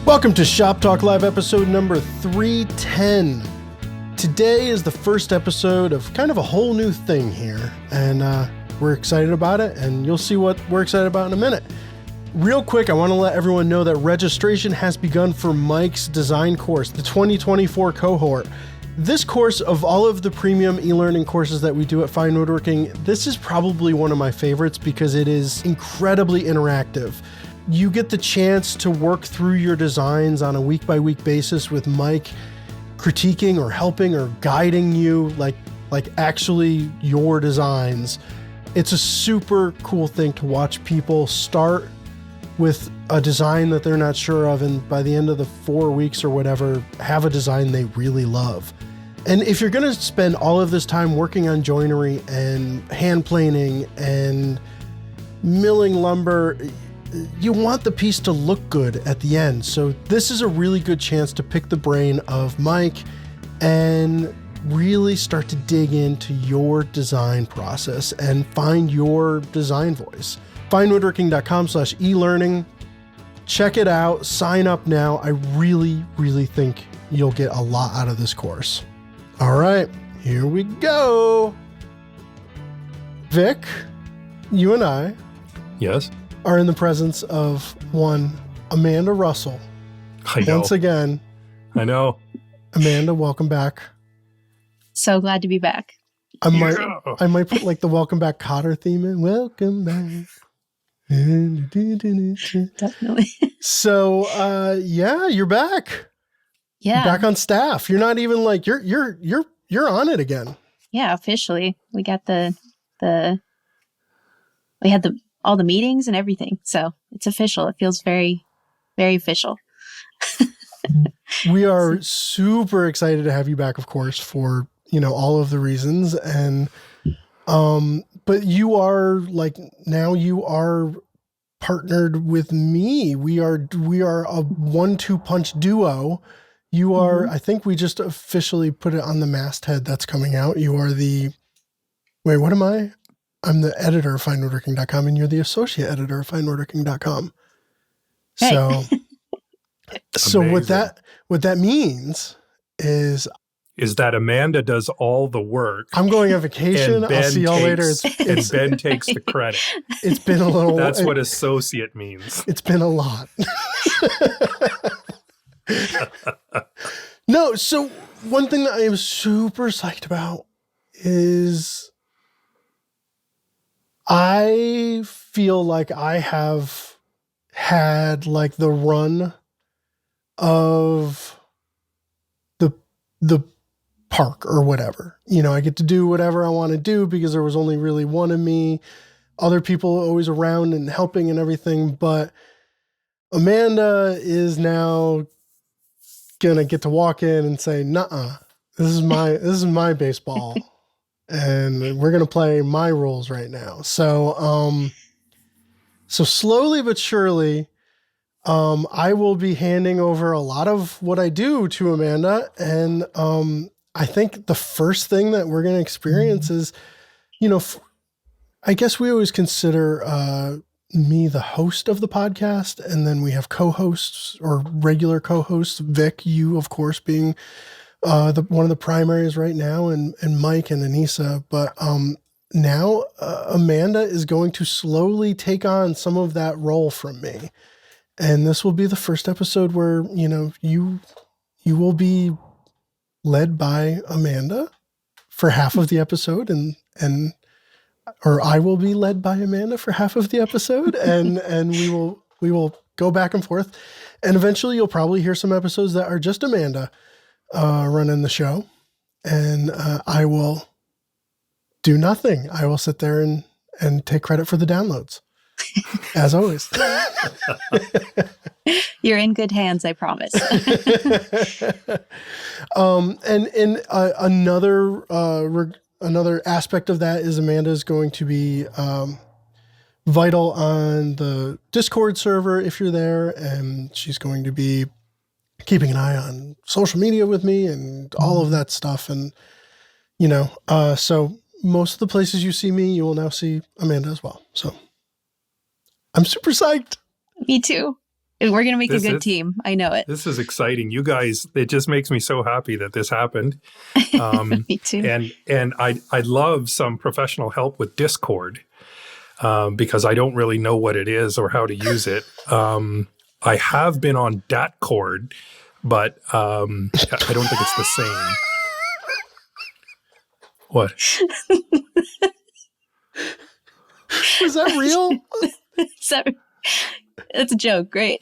Welcome to Shop Talk Live episode number 310. Today is the first episode of kind of a whole new thing here, and we're excited about it, and you'll see what we're excited about in a minute. Real quick, I want to let everyone know that registration has begun for Mike's design course, the 2024 cohort. This course, of all of the premium e-learning courses that we do at Fine Woodworking, this is probably one of my favorites because it is incredibly interactive. You get the chance to work through your designs on a week-by-week basis with Mike critiquing or helping or guiding you like actually your designs. It's a super cool thing to watch people start with a design that they're not sure of, and by the end of the 4 weeks or whatever, have a design they really love. And if you're going to spend all of this time working on joinery and hand planing and milling lumber, you want the piece to look good at the end. So this is a really good chance to pick the brain of Mike and really start to dig into your design process and find your design voice. Finewoodworking.com/e-learning. Check it out. Sign up now. I really, really think you'll get a lot out of this course. All right, here we go. Vic, you and I. Yes. Are in the presence of one Amanda Russell. I know. Once again. I know. Amanda, welcome back. So glad to be back. I might put like the Welcome Back Cotter theme in. Welcome back. Definitely. So yeah, you're back. Yeah. You're back on staff. You're not even like you're on it again. Yeah, officially. We got we had all the meetings and everything. So it's official. It feels very, very official. We are super excited to have you back, of course, for, all of the reasons. And, but you are now you are partnered with me. We are a 1-2 punch duo. You are, I think we just officially put it on the masthead that's coming out. You are what am I? I'm the editor of finewoodworking.com and you're the associate editor of finewoodworking.com. Hey. So what that means is that Amanda does all the work. I'm going on vacation. I'll see y'all later. And Ben takes the credit. It's been a little. That's what associate means. It's been a lot. No, so one thing that I am super psyched about is I feel like I have had like the run of the park or whatever. I get to do whatever I want to do because there was only really one of me. Other people always around and helping and everything, but Amanda is now gonna get to walk in and say, "Nuh-uh, this is my baseball." And we're going to play my rules right now. So, so slowly but surely, I will be handing over a lot of what I do to Amanda. And, I think the first thing that we're going to experience is, I guess we always consider, me the host of the podcast. And then we have co-hosts or regular co-hosts, Vic, you of course being one of the primaries right now, and Mike and Anissa, but now Amanda is going to slowly take on some of that role from me, and this will be the first episode where you will be led by Amanda for half of the episode, or I will be led by Amanda for half of the episode, and we will go back and forth, and eventually you'll probably hear some episodes that are just Amanda running the show, and I will do nothing. I will sit there and take credit for the downloads, as always. You're in good hands, I promise. And another aspect of that is Amanda is going to be vital on the Discord server if you're there, and she's going to be keeping an eye on social media with me and all of that stuff. And, so most of the places you see me, you will now see Amanda as well. So I'm super psyched. Me too. We're going to make a This good is- team. I know it. This is exciting. You guys, it just makes me so happy that this happened. Me too. And I'd love some professional help with Discord because I don't really know what it is or how to use it. I have been on Datcord, but I don't think it's the same. What? Was that real? So, it's a joke. Great.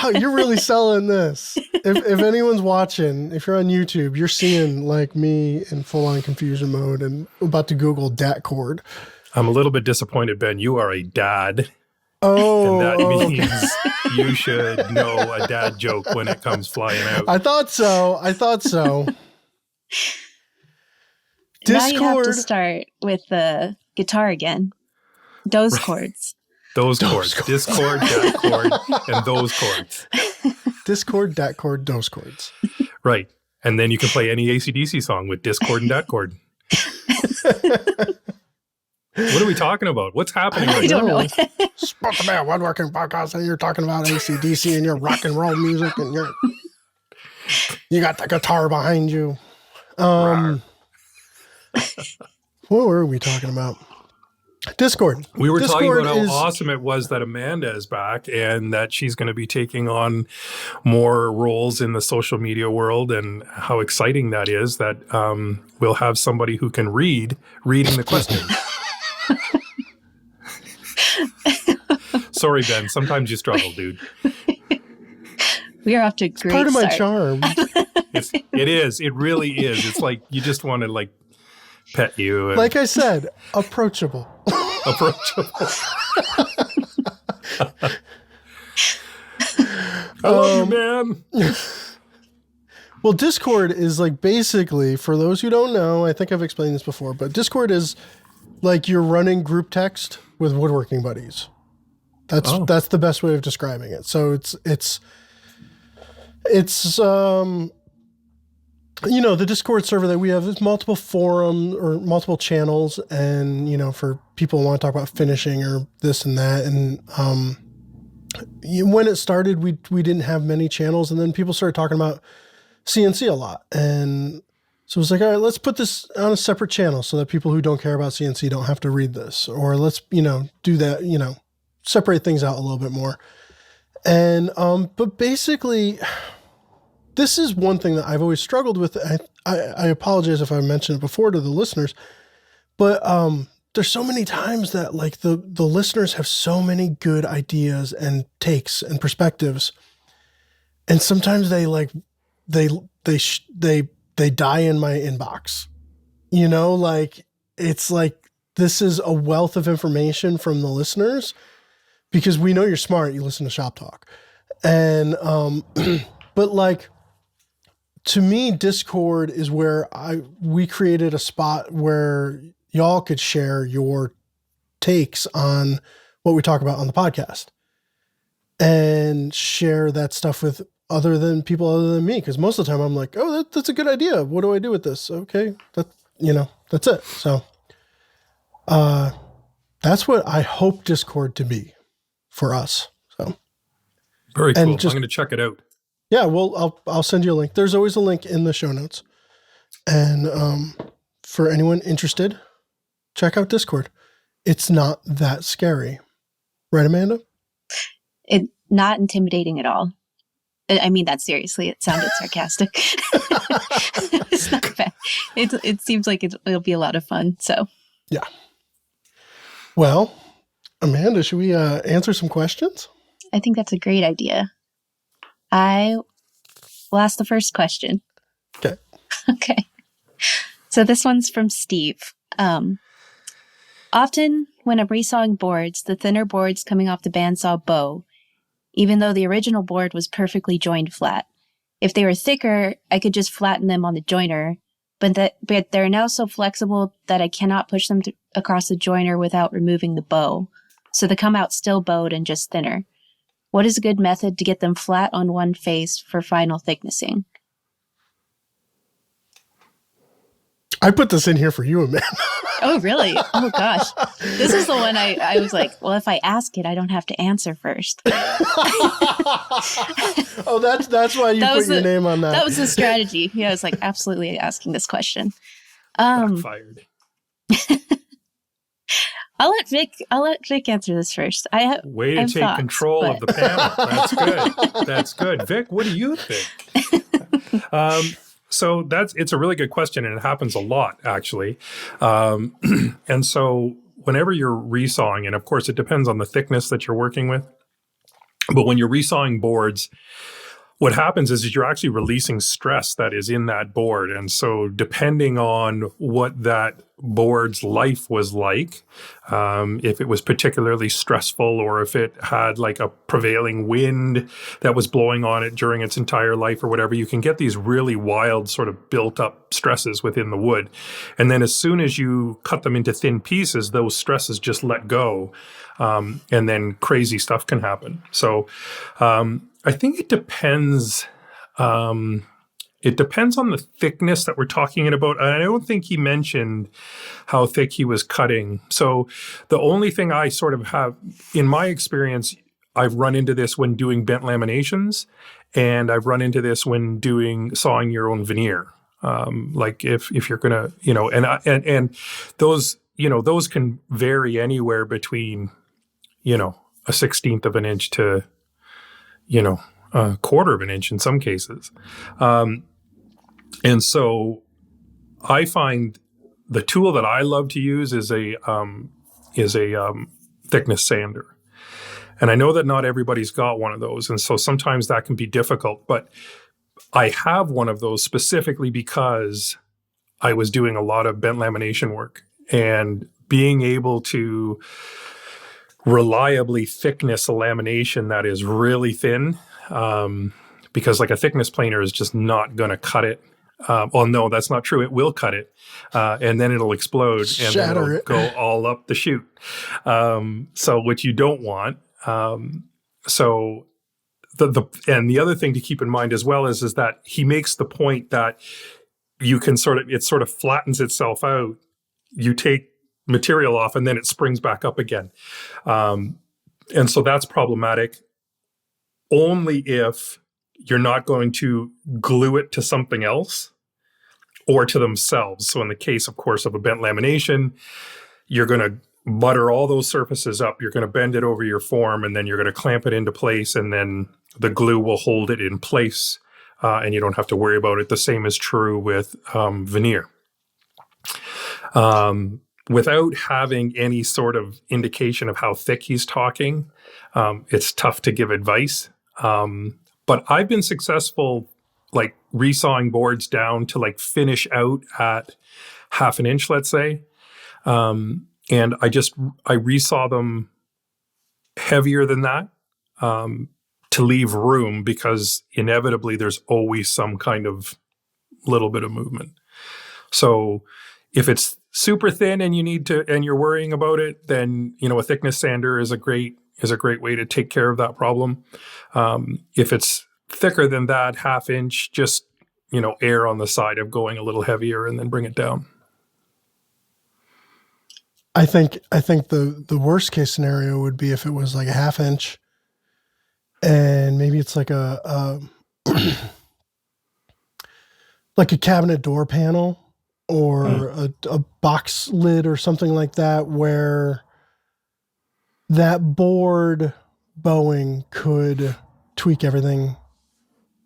Wow, you're really selling this. If anyone's watching, if you're on YouTube, you're seeing like me in full on confusion mode and about to Google Datcord. I'm a little bit disappointed, Ben. You are a dad. Oh, And that okay. means you should know a dad joke when it comes flying out. I thought so. Now you have to Discord. start with the guitar again. Those chords. Those Those chords. chords. Discord, that chord, and those chords. Discord, Datcord, those chords. Right. And then you can play any AC/DC song with Discord and that chord. What are we talking about? What's happening I right now? don't know. It's supposed to be a woodworking podcast, and you're talking about AC/DC and your rock and roll music, and you got the guitar behind you. What were we talking about? Discord. We were talking Discord about how is- awesome it was that Amanda is back and that she's going to be taking on more roles in the social media world, and how exciting that is that we'll have somebody who can reading the questions. Sorry, Ben. Sometimes you struggle, dude. We are off to a great Part of my start. charm. It is. It really is. It's like you just want to like pet you and Like I said, approachable. approachable. I love you, man. Well, Discord is like basically, for those who don't know, I think I've explained this before, but Discord is like you're running group text with woodworking buddies. That's the best way of describing it. So it's the Discord server that we have, there's multiple forums or multiple channels, and for people who want to talk about finishing or this and that. And when it started, we didn't have many channels, and then people started talking about CNC a lot, and so it was like, all right, let's put this on a separate channel so that people who don't care about CNC don't have to read this, or let's do that, separate things out a little bit more. And but basically, this is one thing that I've always struggled with. I apologize if I mentioned it before to the listeners, but there's so many times that like the listeners have so many good ideas and takes and perspectives, and sometimes they like they die in my inbox. Like it's like this is a wealth of information from the listeners because we know you're smart. You listen to Shop Talk, and but like. To me, Discord is where we created a spot where y'all could share your takes on what we talk about on the podcast and share that stuff with people other than me. Because most of the time I'm like, oh, that's a good idea. What do I do with this? Okay. That's it. So, that's what I hope Discord to be for us. So Very cool. And I'm just- going to check it out. yeah, well, I'll send you a link. There's always a link in the show notes. And for anyone interested, check out Discord. It's not that scary. Right, Amanda? It's not intimidating at all. I mean that seriously. It sounded sarcastic. It's not bad. It seems like it'll be a lot of fun. So Yeah. Well, Amanda, should we answer some questions? I think that's a great idea. I will ask the first question. Okay. Okay. So this one's from Steve. Often when I'm resawing boards, the thinner boards coming off the bandsaw bow, even though the original board was perfectly joined flat. If they were thicker, I could just flatten them on the joiner, but they're now so flexible that I cannot push them across the joiner without removing the bow. So they come out still bowed and just thinner. What is a good method to get them flat on one face for final thicknessing? I put this in here for you, Amanda. Oh, really? Oh, gosh. This is the one I was like, well, if I ask it, I don't have to answer first. Oh, that's why you put your name on that. That was the strategy. Yeah, I was like, absolutely asking this question. Backfired. I'll let Vic answer this first. Way to take control of the panel. That's good. That's good. Vic, what do you think? So it's a really good question, and it happens a lot, actually. And so whenever you're resawing, and of course it depends on the thickness that you're working with, but when you're resawing boards, what happens is you're actually releasing stress that is in that board. And so depending on what that board's life was like, if it was particularly stressful or if it had like a prevailing wind that was blowing on it during its entire life or whatever, you can get these really wild sort of built up stresses within the wood. And then as soon as you cut them into thin pieces, those stresses just let go. And then crazy stuff can happen. So, I think it depends. It depends on the thickness that we're talking about. And I don't think he mentioned how thick he was cutting. So the only thing I sort of have, in my experience, I've run into this when doing bent laminations, and I've run into this when sawing your own veneer. Like if you're gonna, and those, those can vary anywhere between, a 1/16 of an inch to, a 1/4 of an inch in some cases. And so I find the tool that I love to use is a thickness sander. And I know that not everybody's got one of those. And so sometimes that can be difficult, but I have one of those specifically because I was doing a lot of bent lamination work, and being able to reliably thickness a lamination that is really thin, because like a thickness planer is just not going to cut it. Well, no, that's not true. It will cut it, and then it'll explode and then it'll go all up the chute. So which you don't want. So and the other thing to keep in mind as well is that he makes the point that you can it sort of flattens itself out. You take material off and then it springs back up again. And so that's problematic only if you're not going to glue it to something else or to themselves. So in the case, of course, of a bent lamination, you're going to butter all those surfaces up. You're going to bend it over your form, and then you're going to clamp it into place, and then the glue will hold it in place, and you don't have to worry about it. The same is true with veneer. Without having any sort of indication of how thick he's talking, it's tough to give advice. But I've been successful, like resawing boards down to like finish out at 1/2 inch, let's say. And I resaw them heavier than that, to leave room, because inevitably there's always some kind of little bit of movement. So if it's super thin and you're worrying about it, then, a thickness sander is a great way to take care of that problem. If it's thicker than that, 1/2 inch, just, err on the side of going a little heavier and then bring it down. I think the worst case scenario would be if it was like a 1/2 inch, and maybe it's like a like a cabinet door panel or a box lid or something like that, where that board bowing could tweak everything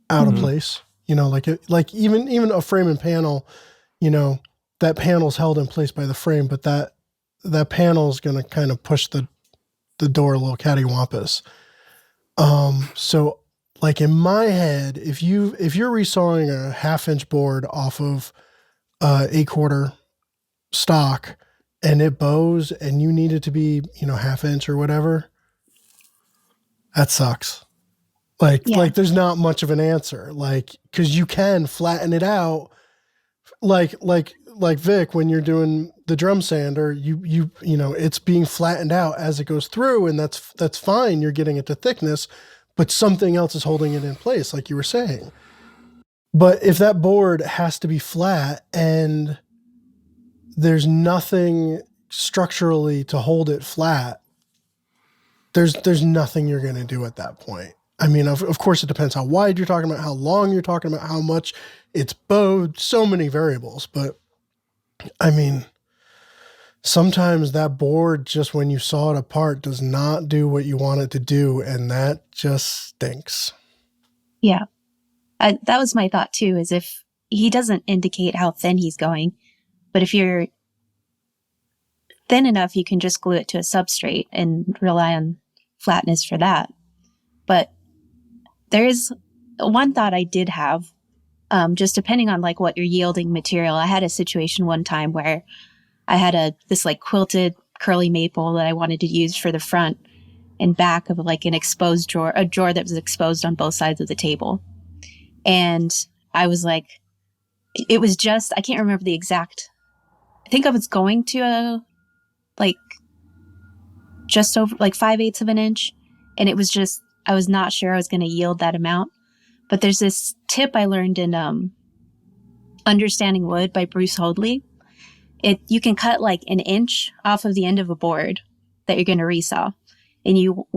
out of place. Like even a frame and panel, that panel's held in place by the frame, but that panel is going to kind of push the door a little cattywampus. So like in my head, if you're resawing a 1/2 inch board off of 8/4 stock and it bows and you need it to be, 1/2 inch or whatever, that sucks. Like there's not much of an answer, like, cause you can flatten it out. Like Vic, when you're doing the drum sander, you it's being flattened out as it goes through, and that's fine. You're getting it to thickness, but something else is holding it in place, like you were saying. But if that board has to be flat and there's nothing structurally to hold it flat, there's nothing you're going to do at that point. I mean, of course, it depends how wide you're talking about, how long you're talking about, how much it's bowed, so many variables. But I mean, sometimes that board, just when you saw it apart, does not do what you want it to do. And that just stinks. Yeah. That was my thought too, is if he doesn't indicate how thin he's going, but if you're thin enough, you can just glue it to a substrate and rely on flatness for that. But there is one thought I did have, just depending on like what you're yielding material. I had a situation one time where I had this like quilted curly maple that I wanted to use for the front and back of like an exposed drawer, a drawer that was exposed on both sides of the table. And I was like, it was just, I can't remember the exact, I think I was going to just over like 5/8 of an inch. And it was just, I was not sure I was going to yield that amount. But there's this tip I learned in Understanding Wood by Bruce Hoadley. You can cut like an inch off of the end of a board that you're going to resaw. And you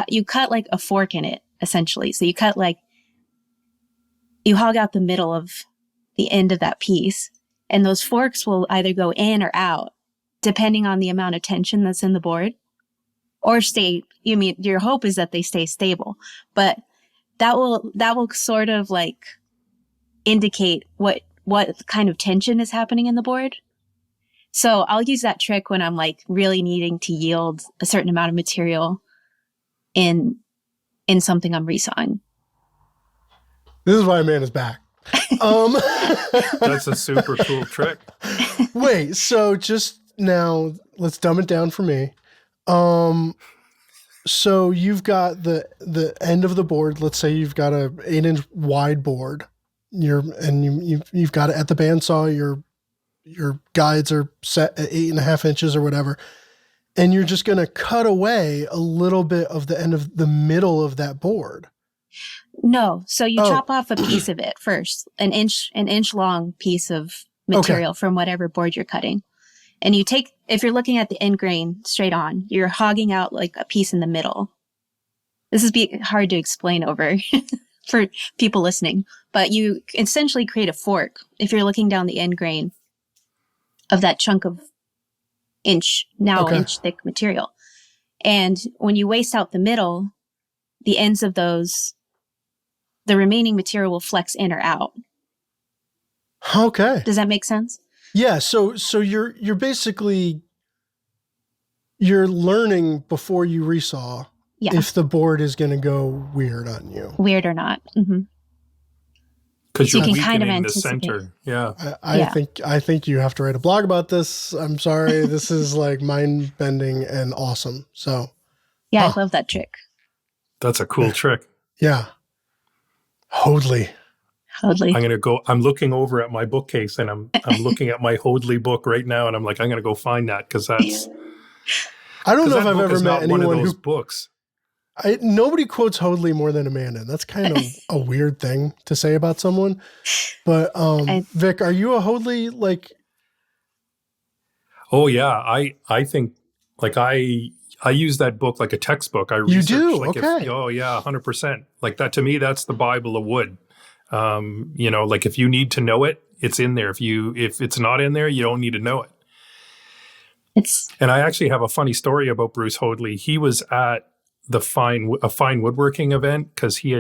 you cut like a fork in it, essentially. So you cut like, you hog out the middle of the end of that piece. And those forks will either go in or out, depending on the amount of tension that's in the board. Or stay, your hope is that they stay stable. But that will sort of like indicate what kind of tension is happening in the board. So I'll use that trick when I'm like really needing to yield a certain amount of material in something I'm resawing. This is why a man is back. That's a super cool trick. Wait, so just now, let's dumb it down for me. So you've got the end of the board. Let's say you've got a 8-inch wide board. You've got it at the bandsaw. Your guides are set at 8.5 inches or whatever, and you're just going to cut away a little bit of the end of the middle of that board. No. So you chop off a piece of it first, an inch long piece of material from whatever board you're cutting. And you take, if you're looking at the end grain straight on, you're hogging out like a piece in the middle. This is hard to explain over for people listening, but you essentially create a fork if you're looking down the end grain of that chunk of inch thick material. And when you waste out the middle, the ends of those, the remaining material will flex in or out. Okay. Does that make sense? Yeah. So you're basically, you're learning before you resaw if the board is going to go weird on you. Weird or not. Mm-hmm. Because you're can weakening kind of the anticipate. center. Yeah. I think you have to write a blog about this. I'm sorry. This is like mind bending and awesome. So yeah, I love that trick. That's a cool trick. Yeah. Hoadley. I'm looking over at my bookcase and I'm looking at my Hoadley book right now. And I'm like, I'm going to go find that because that's, I don't know if I've ever met anyone one of those who books. Nobody quotes Hoadley more than Amanda. That's kind of a weird thing to say about someone. But Vic, are you a Hoadley like? Oh yeah, I think like I use that book like a textbook. You do? Like okay. Oh yeah, 100%. Like that to me, that's the Bible of wood. Like if you need to know it, it's in there. If it's not in there, you don't need to know it. And I actually have a funny story about Bruce Hoadley. He was at a fine woodworking event because he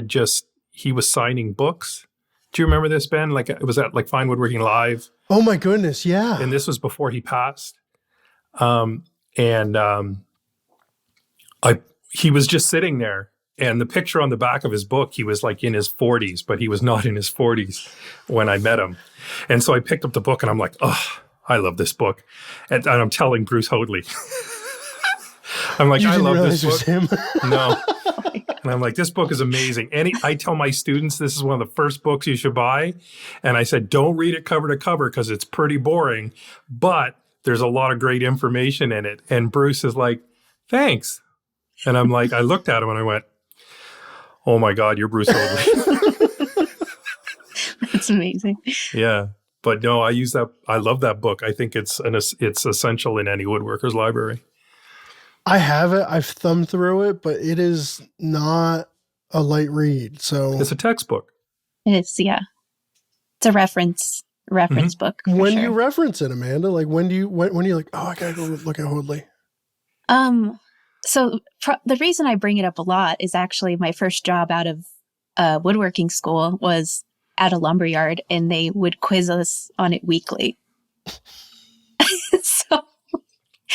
was signing books. Do you remember this, Ben? Like it was at like Fine Woodworking Live. Oh my goodness, yeah. And this was before he passed. He was just sitting there, and the picture on the back of his book, he was like in his 40s, but he was not in his 40s when I met him. And so I picked up the book and I'm like, oh, I love this book. And I'm telling Bruce Hoadley. I'm like, I love this book. Him. No. And I'm like, this book is amazing. I tell my students, this is one of the first books you should buy. And I said, don't read it cover to cover because it's pretty boring, but there's a lot of great information in it. And Bruce is like, thanks. And I'm like, I looked at him and I went, oh my God, you're Bruce Hoadley. That's amazing. Yeah. But no, I use that. I love that book. I think it's essential in any woodworker's library. I have it. I've thumbed through it, but it is not a light read. So It's a textbook. It is, yeah. It's a reference book. For when sure. do you reference it, Amanda? Like when are you like, oh, I gotta go look at Hoadley? So the reason I bring it up a lot is actually my first job out of woodworking school was at a lumberyard, and they would quiz us on it weekly. So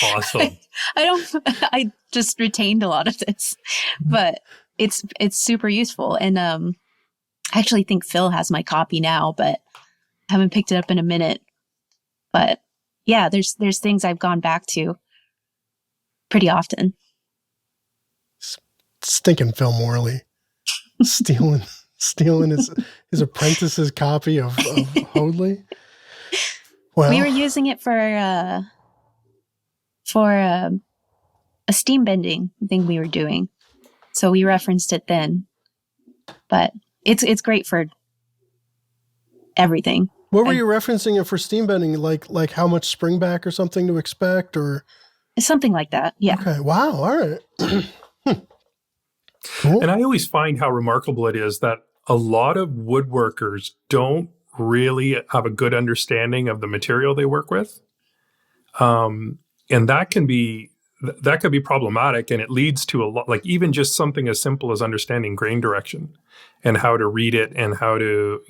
Awesome. I just retained a lot of this, but it's super useful. And I actually think Phil has my copy now, but I haven't picked it up in a minute. But yeah, there's things I've gone back to pretty often. Stinking Phil Morley stealing his apprentice's copy of Hoadley. Well, We were using it for a steam bending thing we were doing, so we referenced it then. But it's great for everything. what were you referencing it for steam bending? Like how much spring back or something to expect, or Something like that. Yeah. okay, wow, all right. Cool. And I always find how remarkable it is that a lot of woodworkers don't really have a good understanding of the material they work with. And that can be problematic, and it leads to a lot, like even just something as simple as understanding grain direction and how to read it and how to,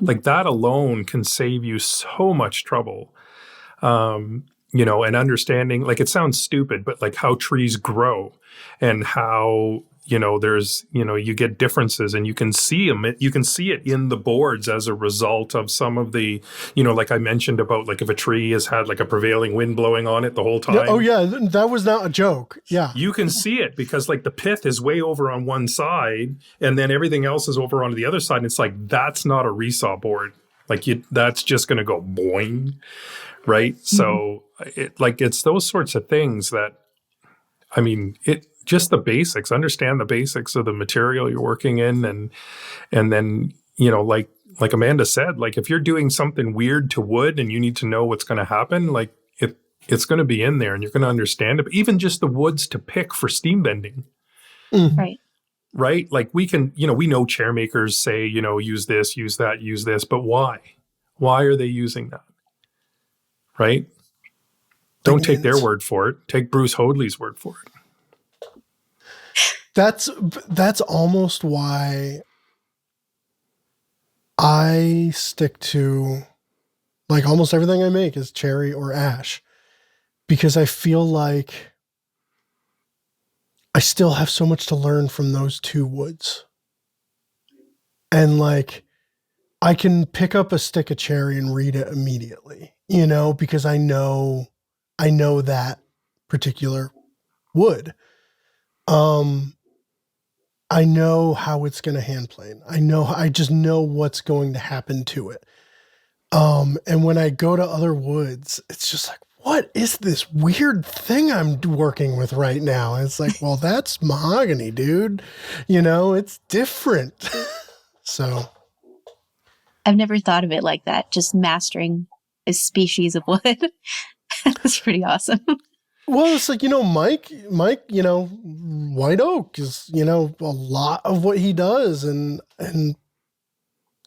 like that alone can save you so much trouble. And understanding, like it sounds stupid, but like how trees grow and how, there's, you get differences and you can see them. You can see it in the boards as a result of some of the, like I mentioned about like if a tree has had like a prevailing wind blowing on it the whole time. Oh yeah, that was not a joke. Yeah. You can see it because like the pith is way over on one side and then everything else is over on the other side. And it's like, that's not a resaw board. Like that's just going to go boing. Right. Mm-hmm. So it's those sorts of things that, I mean, just the basics, understand the basics of the material you're working in. And then, like Amanda said, like if you're doing something weird to wood and you need to know what's going to happen, like it's going to be in there and you're going to understand it. But even just the woods to pick for steam bending. Mm. Right. Right. Like we can, we know chair makers say, use this, use that, use this, but why? Why are they using that? Right? Don't take their word for it. Take Bruce Hoadley's word for it. That's almost why I stick to like almost everything I make is cherry or ash, because I feel like I still have so much to learn from those two woods. And like I can pick up a stick of cherry and read it immediately, because I know that particular wood. I know how it's going to hand plane. I just know what's going to happen to it. And when I go to other woods, it's just like, what is this weird thing I'm working with right now? And it's like, well, that's mahogany, dude. It's different. So I've never thought of it like that. Just mastering a species of wood. That's pretty awesome. Well, it's like, Mike, white oak is, a lot of what he does. And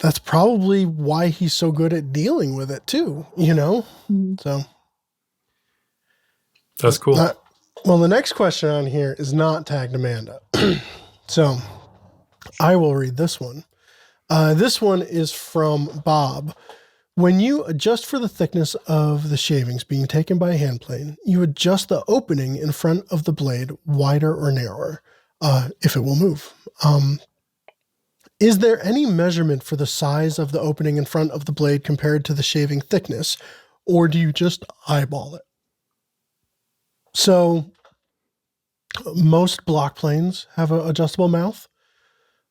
that's probably why he's so good at dealing with it too, Mm-hmm. So. That's cool. Well, the next question on here is not tagged Amanda. So I will read this one. This one is from Bob. When you adjust for the thickness of the shavings being taken by a hand plane, you adjust the opening in front of the blade wider or narrower, if it will move. Is there any measurement for the size of the opening in front of the blade compared to the shaving thickness, or do you just eyeball it? So most block planes have an adjustable mouth.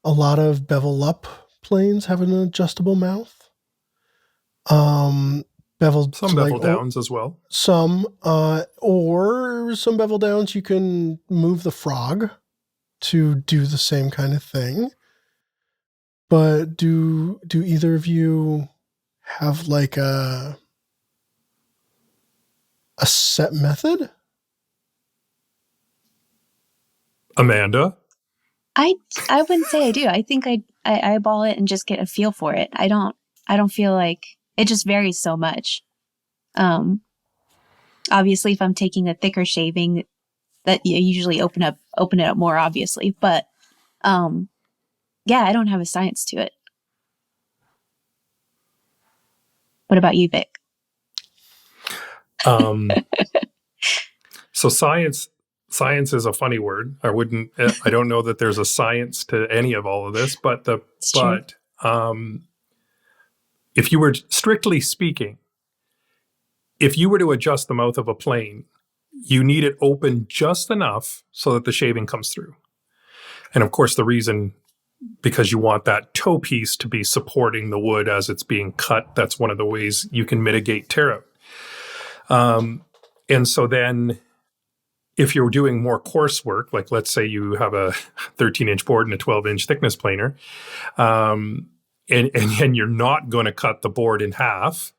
A lot of Bevel Up planes have an adjustable mouth. Some Bevel Downs as well. Some, or some Bevel Downs, you can move the frog to do the same kind of thing. But do either of you have like a set method? Amanda? I wouldn't say I do. I think I eyeball it and just get a feel for it. I don't feel like it just varies so much. Obviously, if I'm taking a thicker shaving, that you usually open it up more, obviously. But yeah, I don't have a science to it. What about you, Vic? So science is a funny word. I don't know that there's a science to any of all of this, but if you were strictly speaking, if you were to adjust the mouth of a plane, you need it open just enough so that the shaving comes through. And of course, the reason, because you want that toe piece to be supporting the wood as it's being cut. That's one of the ways you can mitigate tear out. And so then if you're doing more coarse work, like let's say you have a 13-inch board and a 12-inch thickness planer, and you're not going to cut the board in half,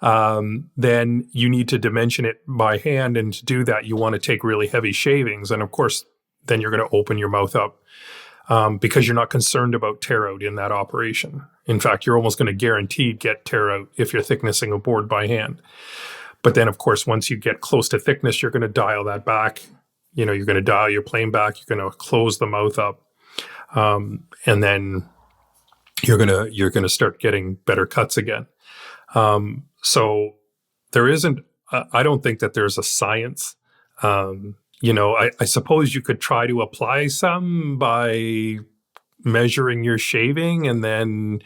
then you need to dimension it by hand. And to do that, you want to take really heavy shavings. And of course, then you're going to open your mouth up because you're not concerned about tear out in that operation. In fact, you're almost going to guaranteed get tear out if you're thicknessing a board by hand. But then, of course, once you get close to thickness, you're going to dial that back. You're going to dial your plane back. You're going to close the mouth up. And then you're going to start getting better cuts again. So there isn't, I don't think that there's a science. I suppose you could try to apply some by measuring your shaving and then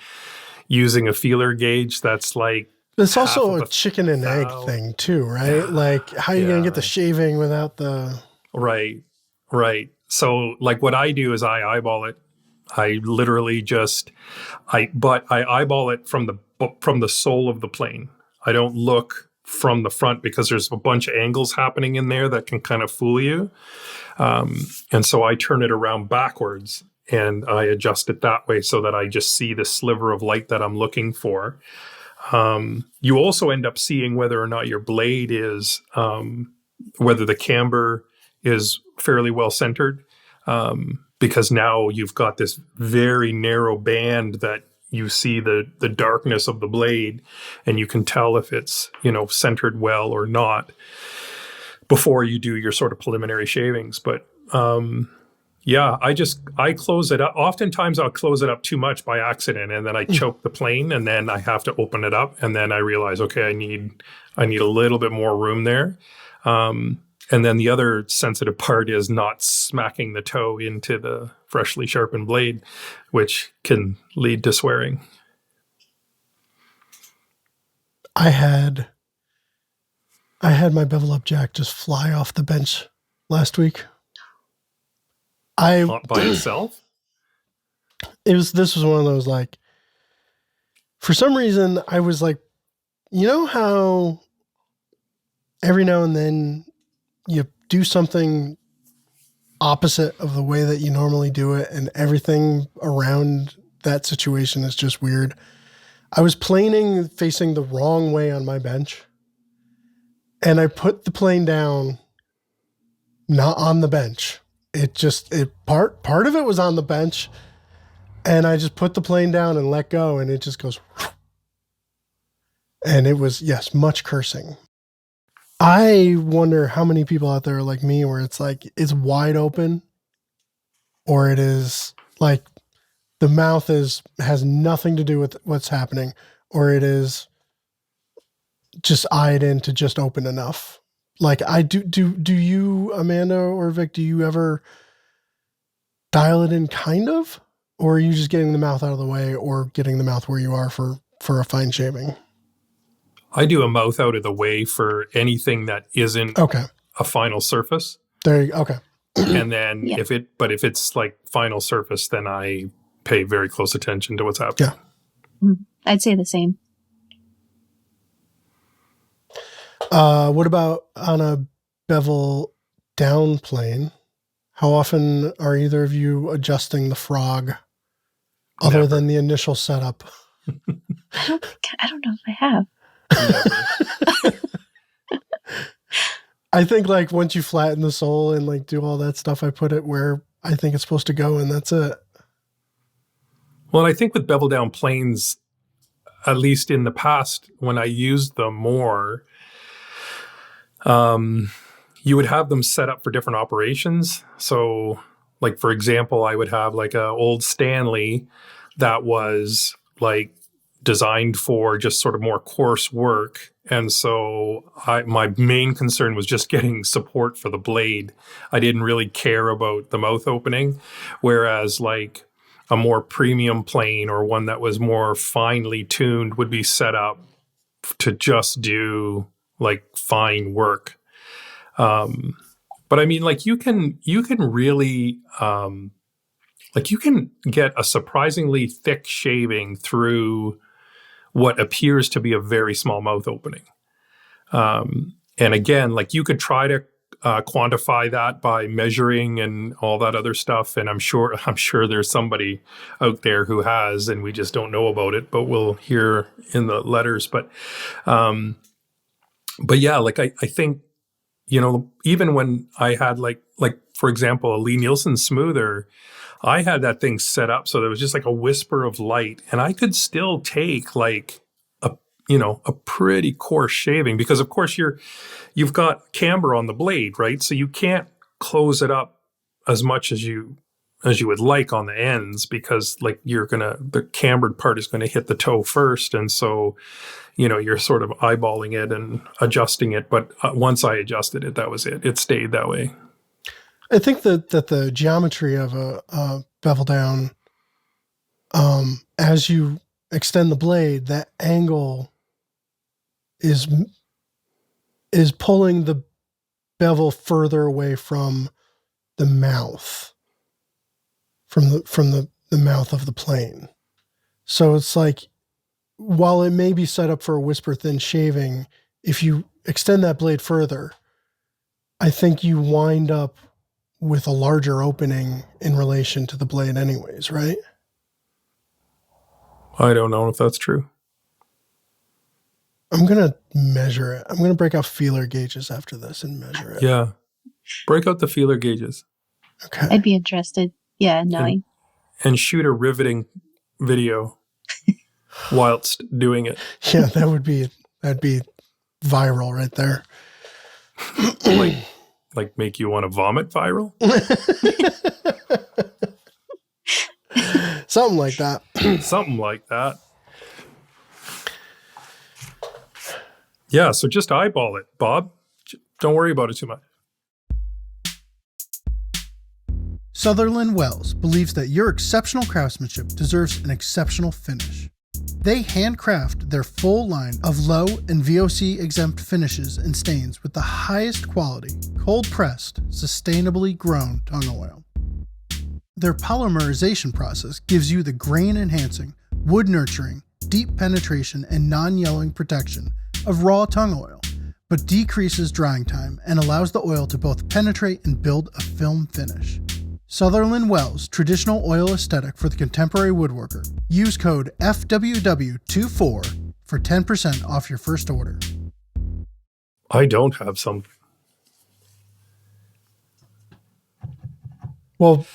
using a feeler gauge that's like, it's also a chicken and egg thing too, right? Yeah. Like, how are you going to get the shaving without the... Right. So like what I do is I eyeball it. I literally I eyeball it from the sole of the plane. I don't look from the front because there's a bunch of angles happening in there that can kind of fool you. And so I turn it around backwards and I adjust it that way so that I just see the sliver of light that I'm looking for. You also end up seeing whether or not your blade is, whether the camber is fairly well centered, because now you've got this very narrow band that you see the darkness of the blade, and you can tell if it's, centered well or not before you do your sort of preliminary shavings. But I close it up. Oftentimes I'll close it up too much by accident, and then I choke the plane, and then I have to open it up, and then I realize, okay, I need a little bit more room there. And then the other sensitive part is not smacking the toe into the freshly sharpened blade, which can lead to swearing. I had my Bevel Up jack just fly off the bench last week. Not by itself? This was one of those, like, for some reason I was like, how every now and then you do something opposite of the way that you normally do it, and everything around that situation is just weird. I was planing facing the wrong way on my bench, and I put the plane down, not on the bench. Part of it was on the bench, and I just put the plane down and let go, and it just goes, and it was, yes, much cursing. I wonder how many people out there are like me, where it's like, it's wide open, or it is like the mouth has nothing to do with what's happening, or it is just eyed in to just open enough. Like, do you, Amanda or Vic, do you ever dial it in kind of, or are you just getting the mouth out of the way, or getting the mouth where you are for a fine shaving? I do a mouth out of the way for anything that isn't a final surface. There you go. Okay. And then if it's like final surface, then I pay very close attention to what's happening. Yeah. I'd say the same. What about on a bevel down plane? How often are either of you adjusting the frog other than the initial setup? I don't know if I have. Never. I think like once you flatten the sole and like do all that stuff, I put it where I think it's supposed to go, and that's it. Well, I think with Bevel Down planes, at least in the past, when I used them more, you would have them set up for different operations. So, like, for example, I would have like a old Stanley that was like designed for just sort of more coarse work. And so my main concern was just getting support for the blade. I didn't really care about the mouth opening. Whereas like a more premium plane or one that was more finely tuned would be set up to just do like fine work. But I mean, like you can really, like you can get a surprisingly thick shaving through what appears to be a very small mouth opening. And again, like you could try to quantify that by measuring and all that other stuff. And I'm sure there's somebody out there who has, and we just don't know about it, but we'll hear in the letters. But yeah, like I think, you know, even when I had like for example, a Lee Nielsen smoother, I had that thing set up so there was just like a whisper of light, and I could still take like a pretty coarse shaving, because of course you've got camber on the blade, right? So you can't close it up as much as you would like on the ends, because like the cambered part is going to hit the toe first, and so you're sort of eyeballing it and adjusting it. But once I adjusted it, that was it. It stayed that way. I think that the geometry of a bevel down, as you extend the blade, that angle is pulling the bevel further away from the mouth, from the mouth of the plane. So it's like, while it may be set up for a whisper thin shaving, if you extend that blade further, I think you wind up with a larger opening in relation to the blade anyways, right? I don't know if that's true. I'm going to measure it. I'm going to break out feeler gauges after this and measure it. Yeah. Break out the feeler gauges. Okay. I'd be interested. Yeah, knowing. And shoot a riveting video whilst doing it. Yeah, that'd be viral right there. like make you want to vomit viral? Something like that. Something like that. Yeah, so just eyeball it, Bob. Don't worry about it too much. Southernland Wells believes that your exceptional craftsmanship deserves an exceptional finish. They handcraft their full line of low and VOC exempt finishes and stains with the highest quality, cold-pressed, sustainably grown tung oil. Their polymerization process gives you the grain-enhancing, wood-nurturing, deep penetration, and non-yellowing protection of raw tung oil, but decreases drying time and allows the oil to both penetrate and build a film finish. Southernland Wells traditional oil aesthetic for the contemporary woodworker. Use code FWW24 for 10% off your first order. I don't have some. Well,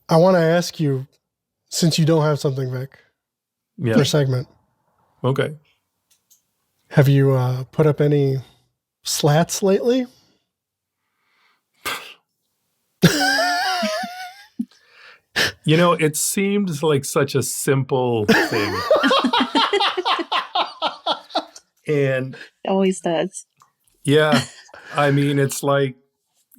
I want to ask you, since you don't have something, Vic, Yeah. for a segment, Okay. have you put up any slats lately? It seems like such a simple thing. And It always does. yeah, I mean, it's like,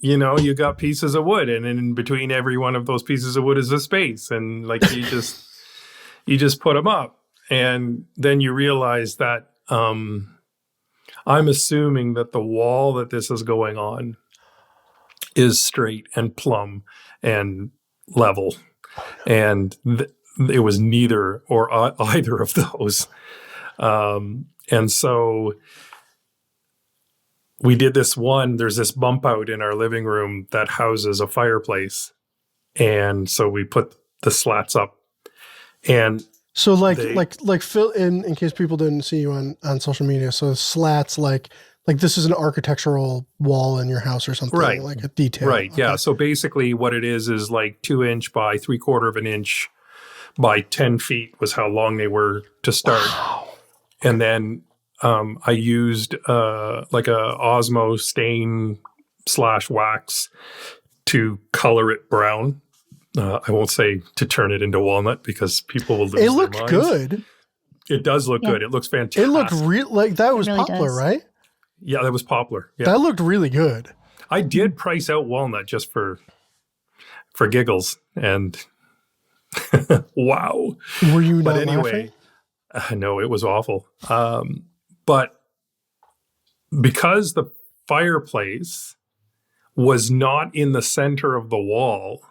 you got pieces of wood, and in between every one of those pieces of wood is a space, and like you just put them up, and then you realize that I'm assuming that the wall that this is going on is straight and plumb and level, and it was neither or either of those, and so we did this one. There's this bump out in our living room that houses a fireplace. And so we put the slats up. And So They- like Phil, in case people didn't see you on social media, so slats like this is an architectural wall in your house or something, Right. like a detail. Right. Yeah. Okay. So basically, what it is like 2-inch by 3/4 of an inch by 10 feet was how long they were to start. Wow. And then I used like a Osmo stain / wax to color it brown. I won't say to turn it into walnut because people will lose It their looked minds. good. It does look Yeah. good. It looks fantastic. It looked like that was really poplar, does. right? Yeah, that was poplar. Yeah. That looked really good. I did price out walnut just for giggles, and wow. Were you But not anyway, laughing? no, it was awful. But because the fireplace was not in the center of the wall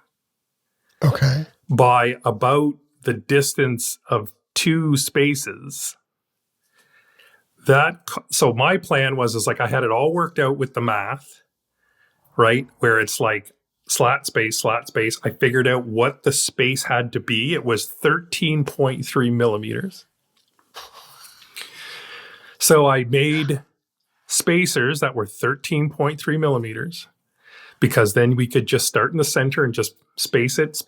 Okay. by about the distance of 2 spaces, so my plan was like I had it all worked out with the math, right? Where it's like slat space. I figured out what the space had to be. It was 13.3 millimeters. So I made spacers that were 13.3 millimeters because then we could just start in the center and just space it.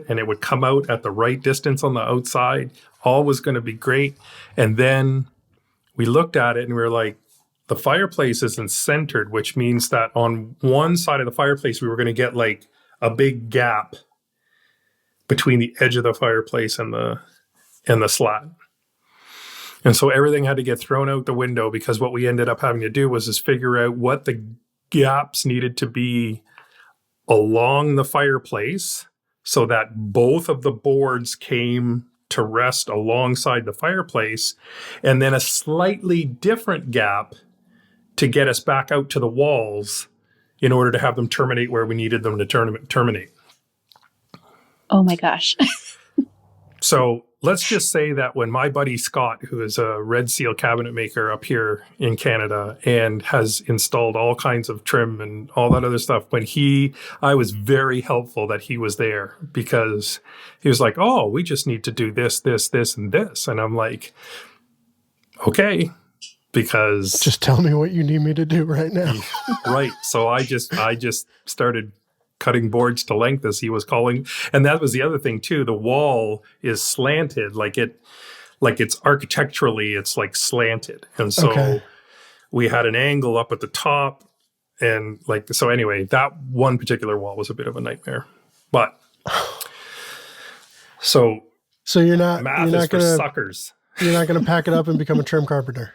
And it would come out at the right distance on the outside. All was going to be great. And then we looked at it and we were like, the fireplace isn't centered, which means that on one side of the fireplace, we were going to get like a big gap between the edge of the fireplace and the slat. And so everything had to get thrown out the window because what we ended up having to do was just figure out what the gaps needed to be along the fireplace so that both of the boards came to rest alongside the fireplace, and then a slightly different gap to get us back out to the walls in order to have them terminate where we needed them to terminate. Oh my gosh. So let's just say that when my buddy Scott, who is a Red Seal cabinet maker up here in Canada and has installed all kinds of trim and all that other stuff, I was very helpful that he was there because he was like, oh, we just need to do this, and this. And I'm like, okay, because Just tell me what you need me to do right now. right. So I just started cutting boards to length as he was calling. And that was the other thing too. The wall is slanted, like it's architecturally, it's like slanted. And so we had an angle up at the top and so anyway, that one particular wall was a bit of a nightmare, but so you're not for gonna suckers. You're not gonna pack it up and become a trim carpenter.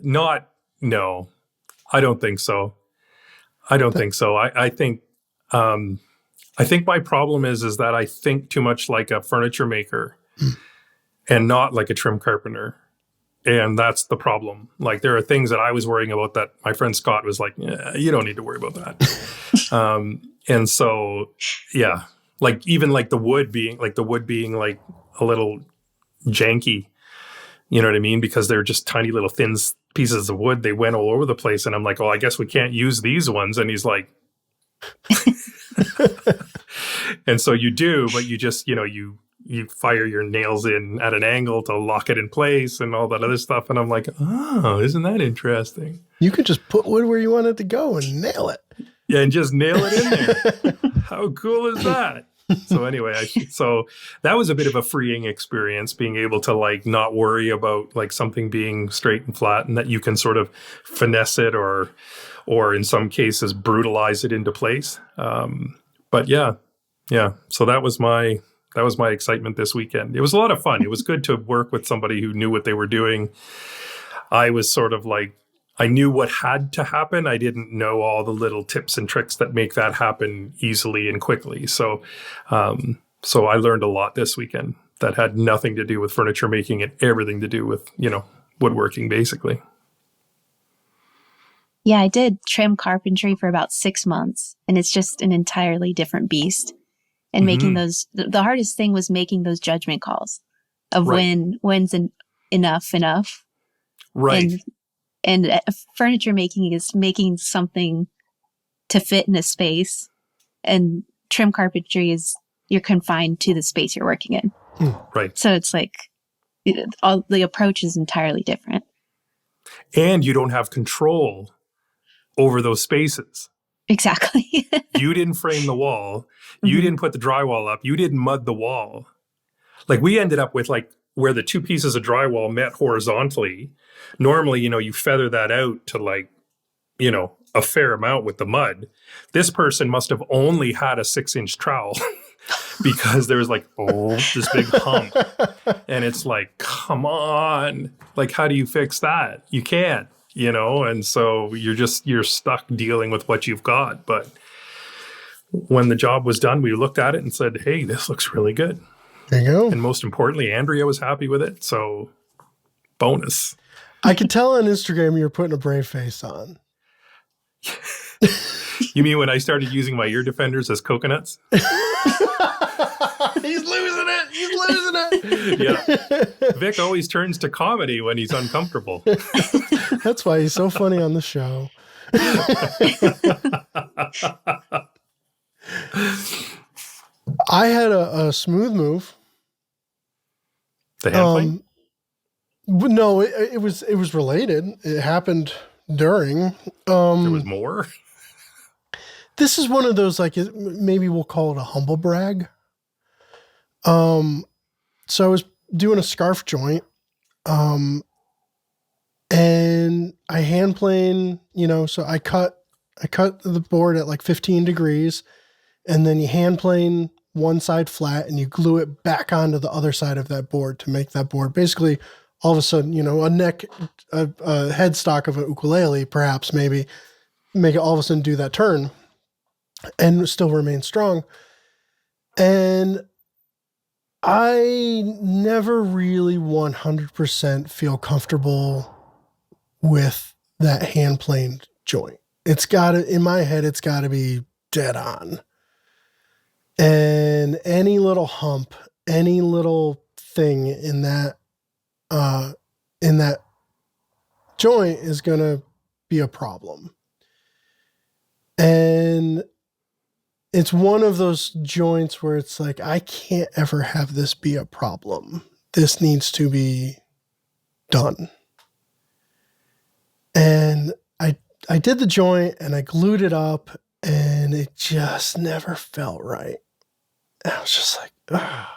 No, I don't think so. I think my problem is that I think too much like a furniture maker and not like a trim carpenter. And that's the problem. Like there are things that I was worrying about that my friend Scott was like, yeah, you don't need to worry about that. And so, yeah, like even like the wood being like a little janky, you know what I mean? Because they're just tiny little thin pieces of wood. They went all over the place. And I'm like, oh, I guess we can't use these ones. And he's like, and so you do, but you just, you fire your nails in at an angle to lock it in place and all that other stuff. And I'm like, oh, isn't that interesting? You could just put wood where you want it to go and nail it. Yeah, and just nail it in there. How cool is that? So anyway, so that was a bit of a freeing experience, being able to like not worry about like something being straight and flat, and that you can sort of finesse it or in some cases brutalize it into place. But yeah. So that was my excitement this weekend. It was a lot of fun. It was good to work with somebody who knew what they were doing. I was sort of like, I knew what had to happen. I didn't know all the little tips and tricks that make that happen easily and quickly. So I learned a lot this weekend that had nothing to do with furniture making and everything to do with, woodworking, basically. Yeah, I did trim carpentry for about 6 months, and it's just an entirely different beast. And making those, the hardest thing was making those judgment calls of when's enough. Right. And furniture making is making something to fit in a space, and trim carpentry is you're confined to the space you're working in. Right. So it's like all the approach is entirely different. And you don't have control over those spaces. Exactly. You didn't frame the wall. You didn't put the drywall up. You didn't mud the wall. Like we ended up with like where the two pieces of drywall met horizontally. Normally, you feather that out to like, a fair amount with the mud. This person must have only had a 6-inch trowel because there was like, this big hump. And it's like, come on. Like, how do you fix that? You can't, and so you're stuck dealing with what you've got. But when the job was done, we looked at it and said, hey, this looks really good. There you go. And most importantly, Andrea was happy with it. So bonus. I could tell on Instagram you're putting a brave face on. You mean when I started using my ear defenders as coconuts? He's losing it. He's losing it. Yeah. Vic always turns to comedy when he's uncomfortable. That's why he's so funny on the show. I had a smooth move. The hand plane? No, it was related. It happened during. There was more? This is one of those, like, maybe we'll call it a humble brag. So I was doing a scarf joint, and I hand plane, so I cut the board at like 15 degrees, and then you hand plane one side flat and you glue it back onto the other side of that board to make that board basically all of a sudden, a neck, a headstock of an ukulele, perhaps, maybe make it all of a sudden do that turn and still remain strong. And I never really 100% feel comfortable with that hand planed joint. In my head, it's got to be dead on. And any little hump, any little thing in that joint is going to be a problem. And it's one of those joints where it's like, I can't ever have this be a problem. This needs to be done. And I did the joint and I glued it up and it just never felt right. And I was just like, ugh.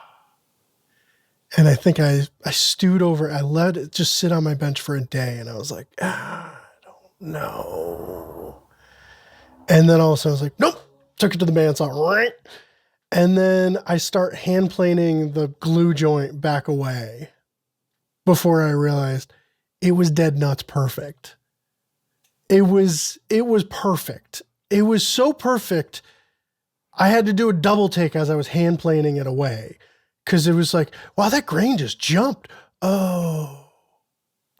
And I think I stewed over, I let it just sit on my bench for a day and I was like, I don't know. And then all of a sudden I was like, nope, took it to the bandsaw, right? And then I start hand planing the glue joint back away before I realized it was dead nuts perfect. It was perfect. It was so perfect. I had to do a double take as I was hand planing it away. Cause it was like, wow, that grain just jumped. Oh,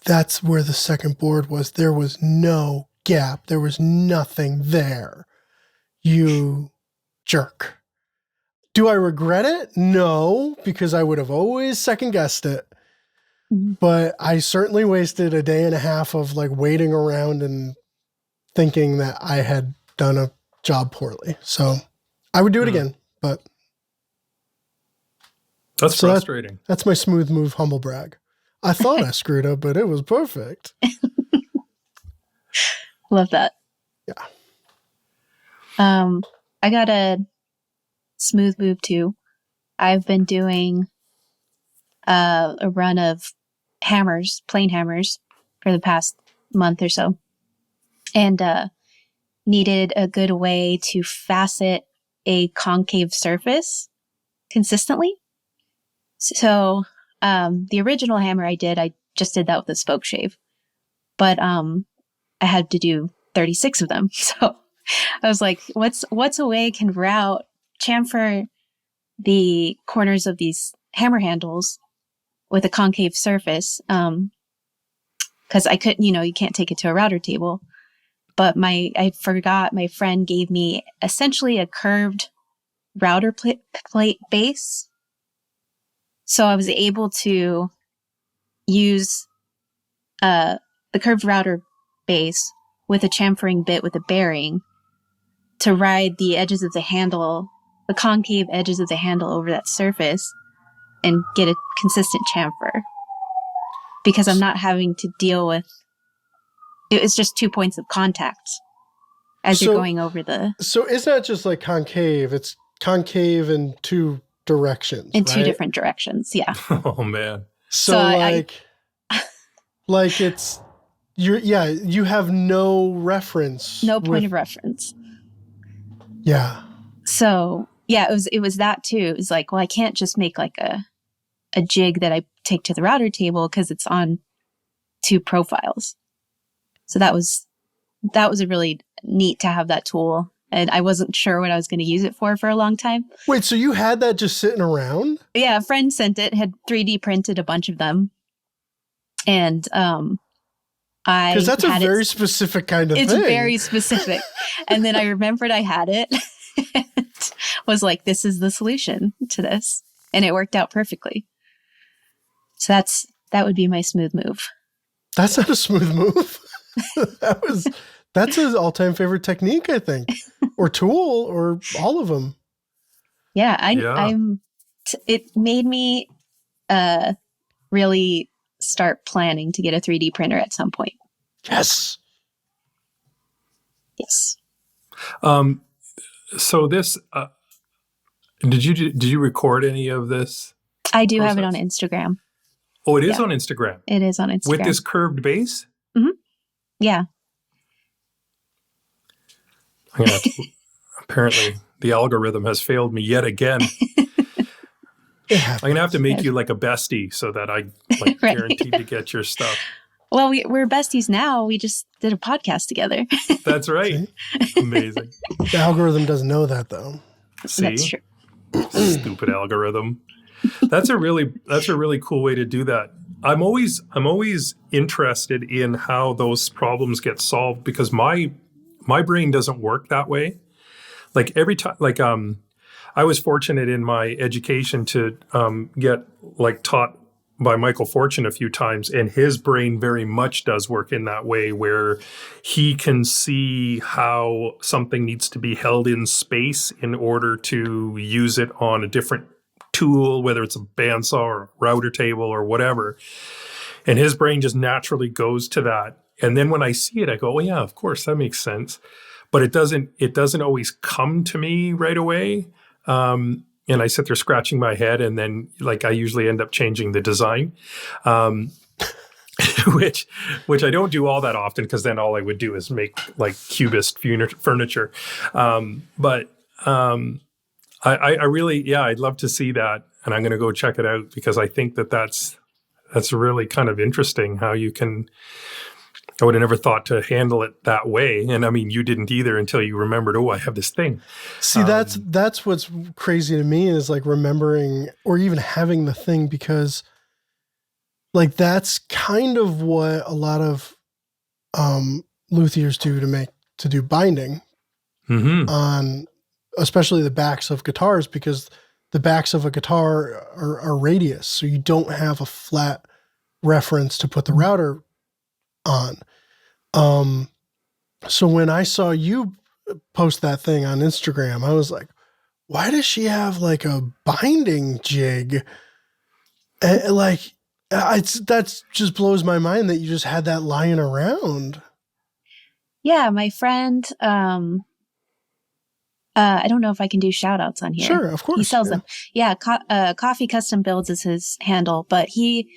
that's where the second board was. There was no gap. There was nothing there. You jerk. Do I regret it? No, because I would have always second guessed it. But I certainly wasted a day and a half of like waiting around and thinking that I had done a job poorly. So I would do it again, but that's frustrating. That's my smooth move humble brag. I thought I screwed up, but it was perfect. Love that. Yeah. I got a smooth move too. I've been doing a run of hammers, plain hammers, for the past month or so, and needed a good way to facet a concave surface consistently. So the original hammer I just did that with a spoke shave, but I had to do 36 of them. So I was like, what's a way I can chamfer the corners of these hammer handles with a concave surface? Because I couldn't, you can't take it to a router table. But I forgot my friend gave me essentially a curved router plate base. So I was able to use the curved router base with a chamfering bit with a bearing to ride the edges of the handle the concave edges of the handle over that surface and get a consistent chamfer. Because I'm not having to deal with, it's just 2 points of contact as you're going over the... So it's not just like concave, it's concave in two directions, In right? two different directions, yeah. Oh, man. So like it's, you have no reference. No point of reference. Yeah. So, yeah, it was that too. It was like, well, I can't just make like a jig that I take to the router table because it's on 2 profiles. So that was a really neat to have that tool. And I wasn't sure what I was going to use it for a long time. Wait, so you had that just sitting around? Yeah, a friend sent it, had 3D printed a bunch of them. And because that's a very specific kind of thing. It's very specific. And then I remembered I had it and was like, this is the solution to this. And it worked out perfectly. So that would be my smooth move. That's not a smooth move. That's his all-time favorite technique, I think, or tool, or all of them. Yeah, it made me really start planning to get a 3D printer at some point. Yes. Yes. So this, did you record any of this? I do have it on Instagram. Oh, it is on Instagram. It is on Instagram. With this curved base? Mm-hmm. Yeah. Apparently, the algorithm has failed me yet again. I'm going to have to make you like a bestie so that I right. Guaranteed to get your stuff. Well, we're besties now. We just did a podcast together. That's right. Amazing. The algorithm doesn't know that, though. See? That's true. Stupid algorithm. That's a really cool way to do that. I'm always interested in how those problems get solved because my brain doesn't work that way. Like every time, I was fortunate in my education to get taught by Michael Fortune a few times, and his brain very much does work in that way where he can see how something needs to be held in space in order to use it on a different tool, whether it's a bandsaw or a router table or whatever. And his brain just naturally goes to that. And then when I see it, I go, oh yeah, of course, that makes sense. But it doesn't always come to me right away. And I sit there scratching my head, and then I usually end up changing the design, which I don't do all that often because then all I would do is make cubist furniture. I really, I'd love to see that, and I'm going to go check it out because I think that's really kind of interesting how you can. I would have never thought to handle it that way. And I mean, you didn't either until you remembered, oh, I have this thing. See, that's what's crazy to me is remembering or even having the thing because that's kind of what a lot of luthiers do to do binding on especially the backs of guitars because the backs of a guitar are radius. So you don't have a flat reference to put the router on. So when I saw you post that thing on Instagram, I was like, why does she have a binding jig? That just blows my mind that you just had that lying around. Yeah. My friend, I don't know if I can do shout outs on here. Sure. Of course. He sells them. Yeah. Coffee Custom Builds is his handle, but he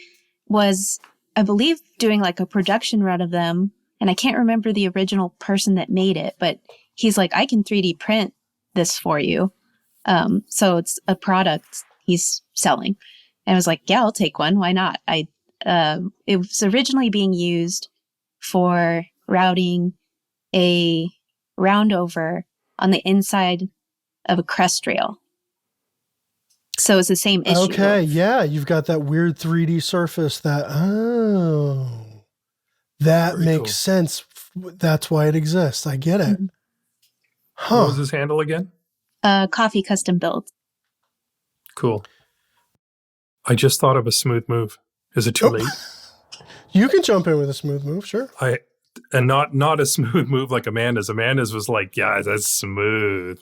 was, I believe, doing a production run of them. And I can't remember the original person that made it, but he's like, I can 3D print this for you. So it's a product he's selling. And I was like, yeah, I'll take one. Why not? It was originally being used for routing a roundover on the inside of a crest rail. So it's the same issue. Okay, yeah, you've got that weird 3D surface that that Very makes cool. sense. That's why it exists. I get it. Mm-hmm. Huh. What was his handle again? Coffee Custom Builds. Cool. I just thought of a smooth move. Is it too late? You can jump in with a smooth move, sure. and not a smooth move like Amanda's. Amanda's was like, yeah, that's smooth.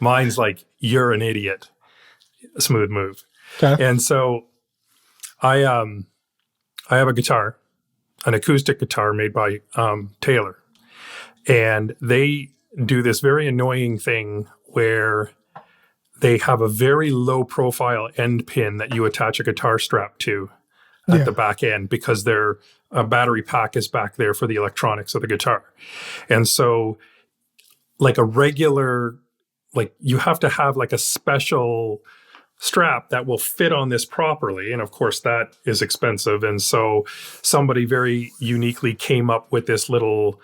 Mine's like, you're an idiot. Smooth move. Okay. And so I have a guitar, an acoustic guitar made by Taylor, and they do this very annoying thing where they have a very low profile end pin that you attach a guitar strap to at the back end, because their battery pack is back there for the electronics of the guitar. And so like a regular, like you have to have like a special strap that will fit on this properly. And of course that is expensive. And so somebody very uniquely came up with this little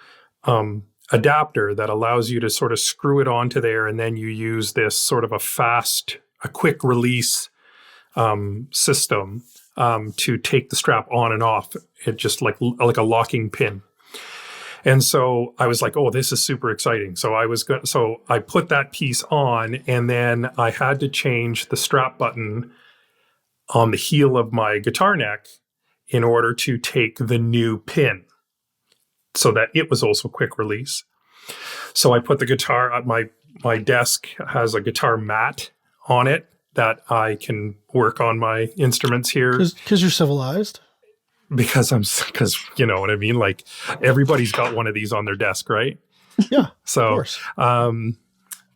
adapter that allows you to sort of screw it onto there. And then you use this sort of a quick release system to take the strap on and off. It just like a locking pin. And so I was like, oh, this is super exciting. So I put that piece on, and then I had to change the strap button on the heel of my guitar neck in order to take the new pin so that it was also quick release. So I put the guitar at my desk has a guitar mat on it that I can work on my instruments here. Because you're civilized? Because you know what I mean? Like everybody's got one of these on their desk, right? Yeah, so, of course.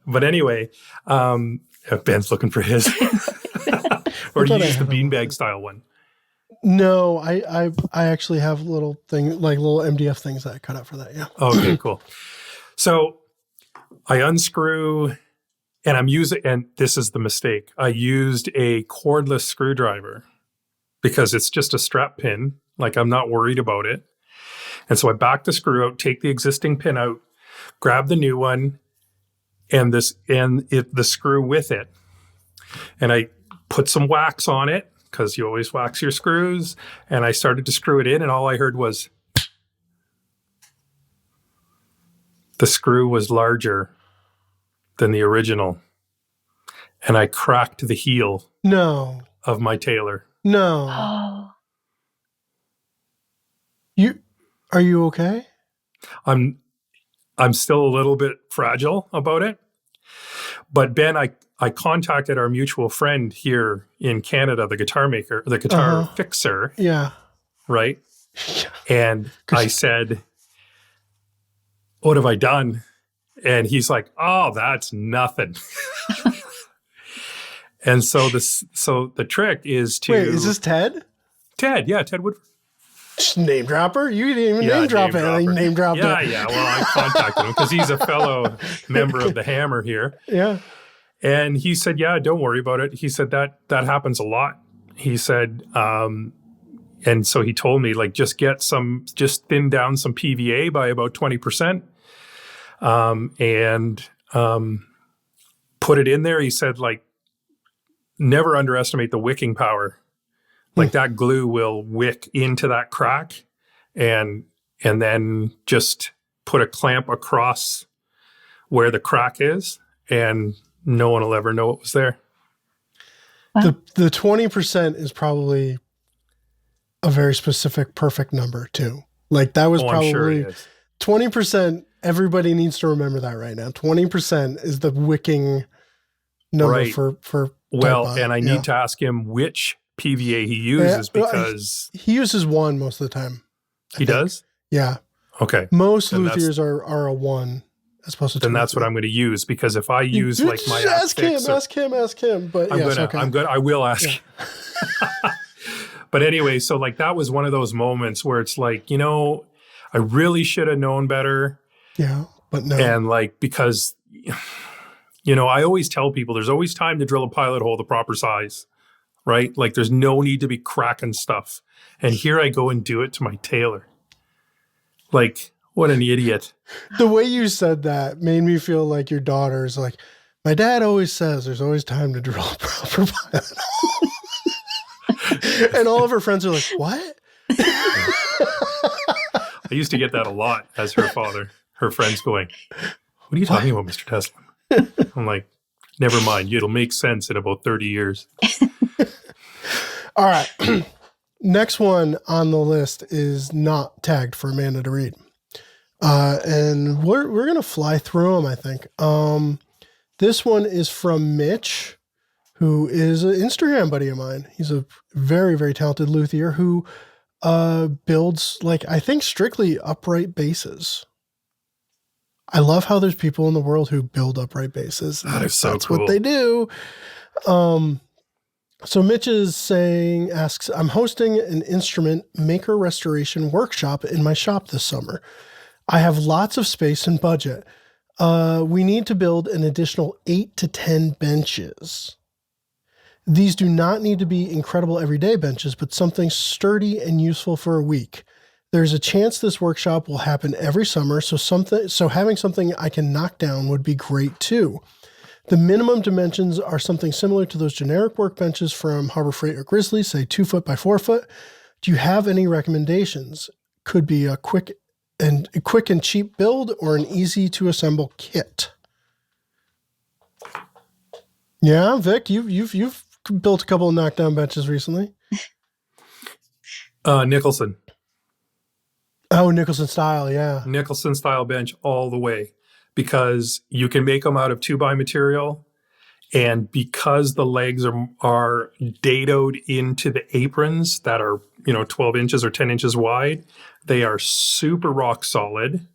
But anyway, Ben's looking for his. Or do you use the beanbag style one? No, I actually have little MDF things that I cut out for that. Yeah. Okay, cool. So I unscrew, and this is the mistake. I used a cordless screwdriver because it's just a strap pin. Like I'm not worried about it. And so I back the screw out, take the existing pin out, grab the new one, and the screw with it. And I put some wax on it, because you always wax your screws. And I started to screw it in, and all I heard was the screw was larger than the original. And I cracked the heel of my Taylor. No. Oh. Are you okay? I'm still a little bit fragile about it. But Ben, I contacted our mutual friend here in Canada, the guitar fixer. Yeah. Right? And I said, what have I done? And he's like, oh, that's nothing. And so the trick is to... Wait, is this Ted? Ted, yeah, Ted Woodford. Name dropper? You didn't even name drop it. I name dropped it. Yeah. Well, I contacted him because he's a fellow member of the Hammer here. Yeah. And he said, yeah, don't worry about it. He said that happens a lot. He said, and so he told me, like, just thin down some PVA by about 20%, and put it in there. He said, like, never underestimate the wicking power. Like that glue will wick into that crack, and then just put a clamp across where the crack is, and no one will ever know it was there. The 20% is probably a very specific, perfect number too. Like that was probably sure 20%. Everybody needs to remember that right now. 20% is the wicking number right. for well, and I need to ask him which PVA he uses, because he uses one most of the time. He does? Yeah. Okay. Most luthiers are a one as opposed to two. Then that's what I'm going to use, because if I use like my ask him. But I will ask. Yeah. But anyway, so like that was one of those moments where it's like, I really should have known better. Yeah, but no. And like, because, I always tell people there's always time to drill a pilot hole the proper size. Right? Like there's no need to be cracking stuff. And here I go and do it to my Taylor. Like, what an idiot. The way you said that made me feel like your daughter's like, my dad always says there's always time to drill a proper pilot hole. And all of her friends are like, what? I used to get that a lot as her father. Her friends going, what are you talking about, Mr. Tesla? I'm like, never mind. It'll make sense in about 30 years. All right. Next one on the list is not tagged for Amanda to read. And we're gonna fly through them, I think. This one is from Mitch, who is an Instagram buddy of mine. He's a very, very talented luthier who builds, like, I think strictly upright bases. I love how there's people in the world who build upright bases. That is so That's cool. what they do. So Mitch asks, I'm hosting an instrument maker restoration workshop in my shop this summer. I have lots of space and budget. We need to build an additional 8 to 10 benches. These do not need to be incredible everyday benches, but something sturdy and useful for a week. There's a chance this workshop will happen every summer, so having something I can knock down would be great too. The minimum dimensions are something similar to those generic workbenches from Harbor Freight or Grizzly, say 2 foot by 4 foot. Do you have any recommendations? Could be a quick and cheap build or an easy to assemble kit. Yeah, Vic, you've built a couple of knockdown benches recently. Nicholson. Oh, Nicholson style, yeah. Nicholson style bench all the way, because you can make them out of 2x material, and because the legs are dadoed into the aprons that are 12 inches or 10 inches wide, they are super rock solid.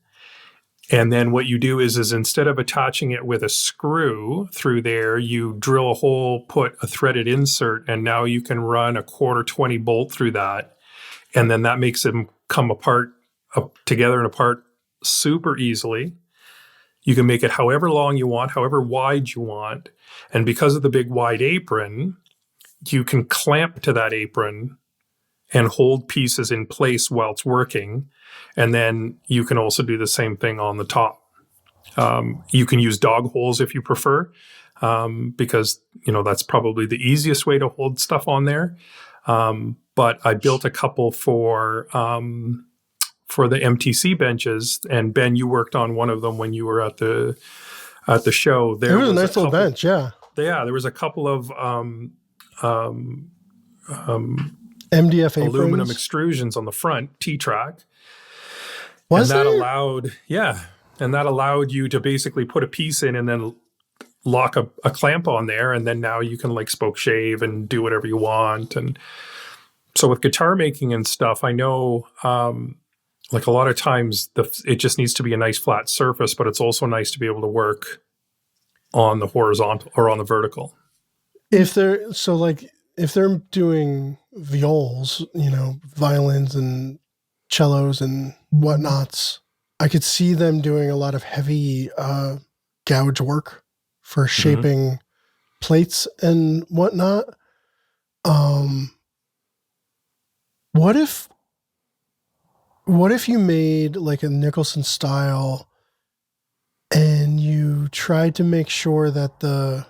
And then what you do is instead of attaching it with a screw through there, you drill a hole, put a threaded insert, and now you can run a 1/4 bolt through that, and then that makes them come apart together and apart super easily. You can make it however long you want, however wide you want. And because of the big wide apron, you can clamp to that apron and hold pieces in place while it's working. And then you can also do the same thing on the top. You can use dog holes if you prefer, because that's probably the easiest way to hold stuff on there. But I built a couple for the MTC benches, and Ben, you worked on one of them when you were at the show. It was a nice little bench, yeah. Yeah, there was a couple of MDF aprons. Aluminum extrusions on the front, T-track. Was and that there? allowed you to basically put a piece in and then lock a clamp on there, and then now you can like spoke shave and do whatever you want. And so with guitar making and stuff, I know like a lot of times it just needs to be a nice flat surface, but it's also nice to be able to work on the horizontal or on the vertical. If they're doing viols, violins and cellos and whatnots, I could see them doing a lot of heavy gouge work for shaping plates and whatnot. What if you made like a Nicholson style and you tried to make sure that the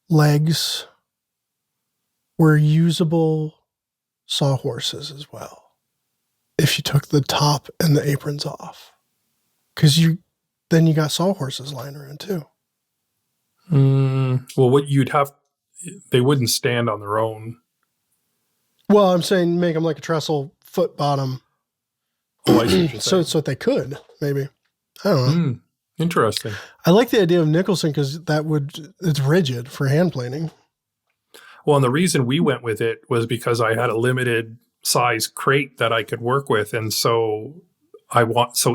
legs were usable sawhorses as well? If you took the top and the aprons off, because then you got sawhorses lying around too. Well, they wouldn't stand on their own. Well, I'm saying make them like a trestle foot bottom. Oh, I see what you're saying. So they could, maybe. I don't know. Interesting. I like the idea of Nicholson because it's rigid for hand planing. Well, and the reason we went with it was because I had a limited size crate that I could work with. And so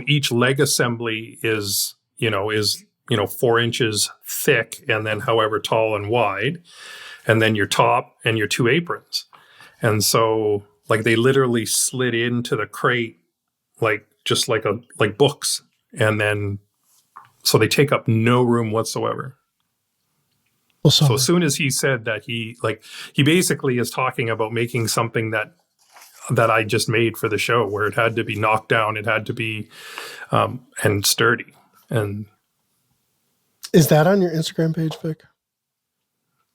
each leg assembly is 4 inches thick and then however tall and wide, and then your top and your 2 aprons. And so like they literally slid into the crate like books, and then so they take up no room whatsoever. Well, so as soon as he said that, he basically is talking about making something that I just made for the show, where it had to be knocked down, it had to be and sturdy. And is that on your Instagram page, Vic?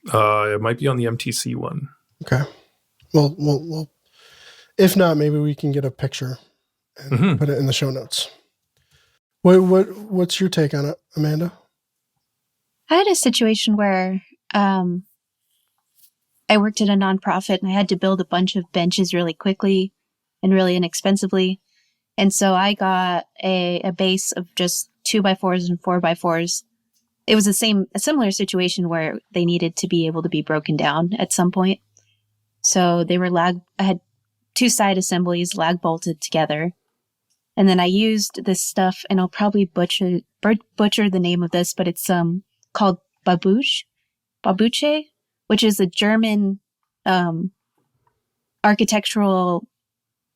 It might be on the MTC one. Okay. Well, if not, maybe we can get a picture and put it in the show notes. What's your take on it, Amanda? I had a situation where I worked at a nonprofit and I had to build a bunch of benches really quickly and really inexpensively. And so I got a base of just 2x4s and 4x4s. It was a similar situation where they needed to be able to be broken down at some point. So they were I had 2 side assemblies lag bolted together. And then I used this stuff, and I'll probably butcher the name of this, but it's called babuche, which is a German architectural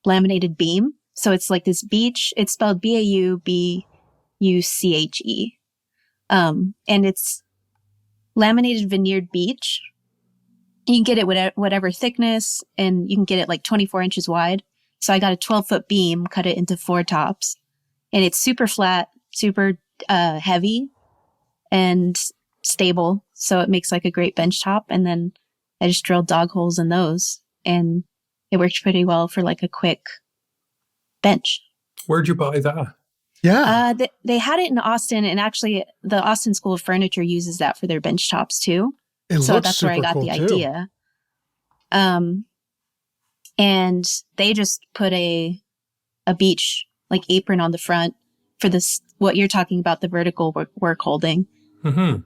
laminated beam. So it's like this beech. It's spelled Baubuche. And it's laminated veneered beech. You can get it whatever thickness, and you can get it like 24 inches wide. So I got a 12-foot beam, cut it into 4 tops, and it's super flat, super heavy, and stable. So it makes like a great bench top. And then I just drilled dog holes in those, and it worked pretty well for like a quick bench. Where'd you buy that? Yeah. They had it in Austin, and actually the Austin School of Furniture uses that for their bench tops too. So that's where I got the idea. And they just put a beech like apron on the front for this, what you're talking about, the vertical work holding. Mm-hmm.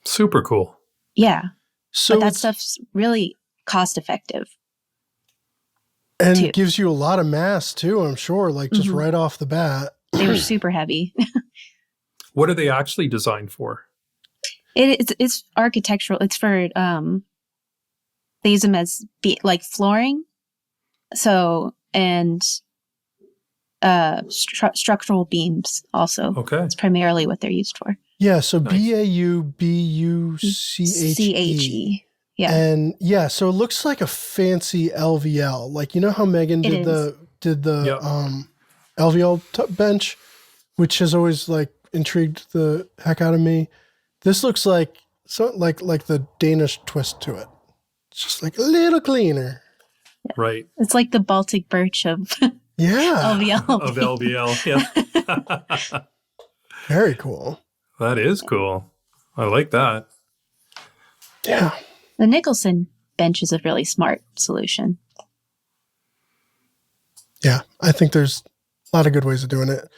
Super cool. Yeah. So but that stuff's really cost effective. And too. It gives you a lot of mass too, I'm sure, like just right off the bat. They were super heavy. What are they actually designed for? It's architectural. It's for, they use them as like flooring. So, and structural beams also. Okay. It's primarily what they're used for. Yeah, so Nice. Baubuche. Yeah. And yeah, so it looks like a fancy LVL. Like, you know how Megan did the LVL bench, which has always like intrigued the heck out of me. This looks like like the Danish twist to it. It's just like a little cleaner. Yeah. Right. It's like the Baltic birch of LVL. Of LVL. Yeah. Very cool. That is cool. I like that. Yeah. The Nicholson bench is a really smart solution. Yeah, I think there's a lot of good ways of doing it.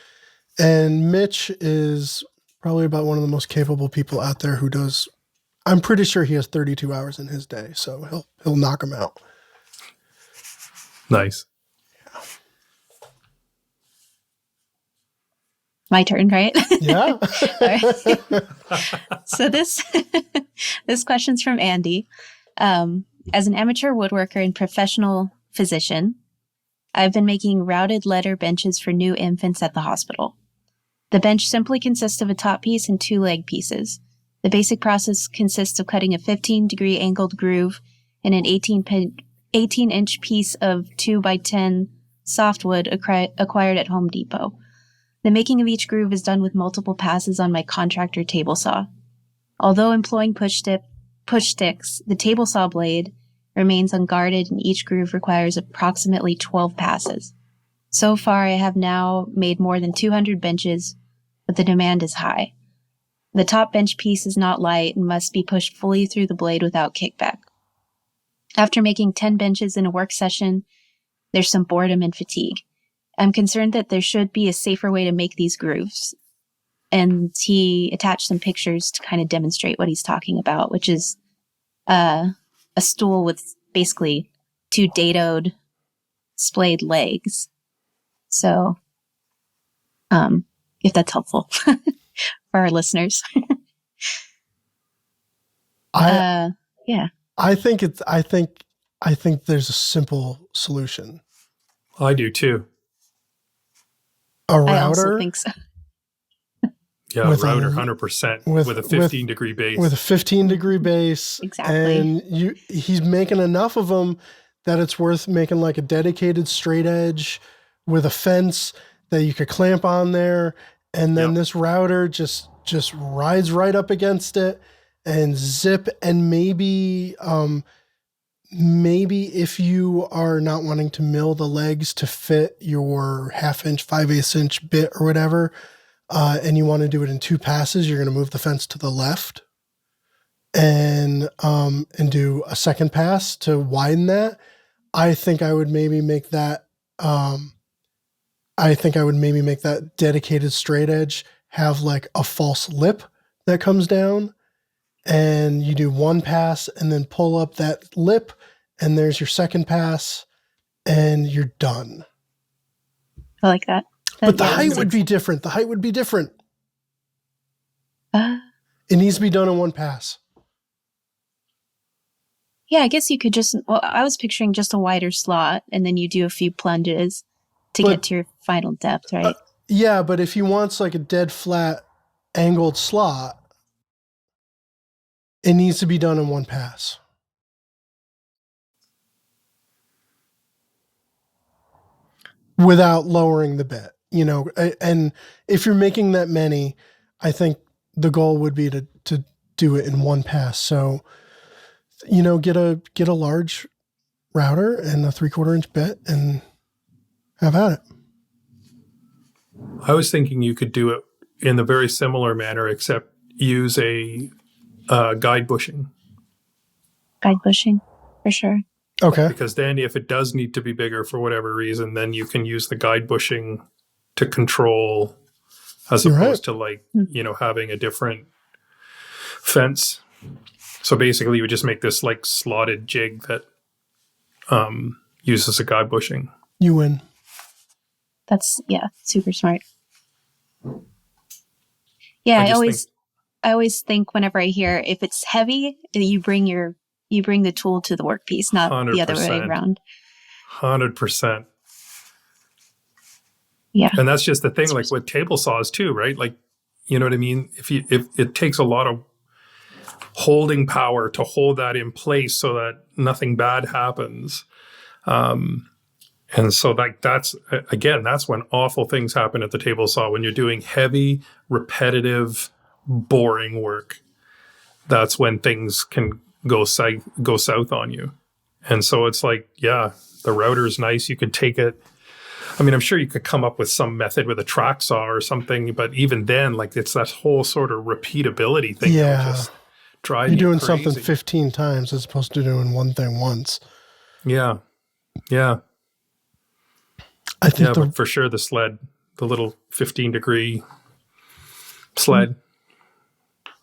And Mitch is probably about one of the most capable people out there who does. I'm pretty sure he has 32 hours in his day, so he'll knock them out. Nice. My turn, right? Yeah. So this question's from Andy. As an amateur woodworker and professional physician, I've been making routed letter benches for new infants at the hospital. The bench simply consists of a top piece and 2 leg pieces. The basic process consists of cutting a 15-degree angled groove in an 18-inch piece of 2x10 softwood acquired at Home Depot. The making of each groove is done with multiple passes on my contractor table saw. Although employing push sticks, the table saw blade remains unguarded, and each groove requires approximately 12 passes. So far, I have now made more than 200 benches, but the demand is high. The top bench piece is not light and must be pushed fully through the blade without kickback. After making 10 benches in a work session, there's some boredom and fatigue. I'm concerned that there should be a safer way to make these grooves. And he attached some pictures to kind of demonstrate what he's talking about, which is a stool with basically 2 dadoed splayed legs. So, if that's helpful for our listeners. Yeah. I think there's a simple solution. I do too. A router. I also think so. Yeah, With router, a- 100% with- with a 15-degree base. With a 15-degree base. Exactly. And he's making enough of them that it's worth making like a dedicated straight edge with a fence that you could clamp on there. And then this router just rides right up against it and zip. And maybe if you are not wanting to mill the legs to fit your 1/2 inch, 5/8 inch bit or whatever, and you want to do it in 2 passes, you're going to move the fence to the left and do a second pass to widen that. I think I would maybe make that I think I would maybe make that dedicated straight edge have like a false lip that comes down, and you do one pass and then pull up that lip, and there's your second pass, and you're done. I like that. But the height would be different. The height would be different. It needs to be done in one pass. Yeah, I guess you could just, well, I was picturing just a wider slot, and then you do a few plunges to get to your final depth, right? Yeah, but if you want like a dead flat angled slot, it needs to be done in one pass. Without lowering the bit, and if you're making that many, I think the goal would be to do it in one pass. So, get a large router and a 3/4 inch bit and have at it. I was thinking you could do it in a very similar manner, except use a guide bushing. Guide bushing, for sure. Okay. Because then if it does need to be bigger for whatever reason, then you can use the guide bushing to control, as opposed to like, having a different fence. So basically you would just make this like slotted jig that uses a guide bushing. You win. That's, super smart. Yeah, I always think whenever I hear if it's heavy, you bring the tool to the workpiece, not 100%. The other way around. 100%. Yeah. And that's just the thing, like with table saws too, right? Like, you know what I mean? If it takes a lot of holding power to hold that in place so that nothing bad happens. And so like that's when awful things happen at the table saw, when you're doing heavy, repetitive, boring work. That's when things can go south on you. And so it's like, the router is nice. You could take it. I mean, I'm sure you could come up with some method with a track saw or something, but even then, like, it's that whole sort of repeatability thing that would just drive you doing crazy. Something 15 times as opposed to doing one thing once. Yeah. I think but for sure the little 15-degree sled,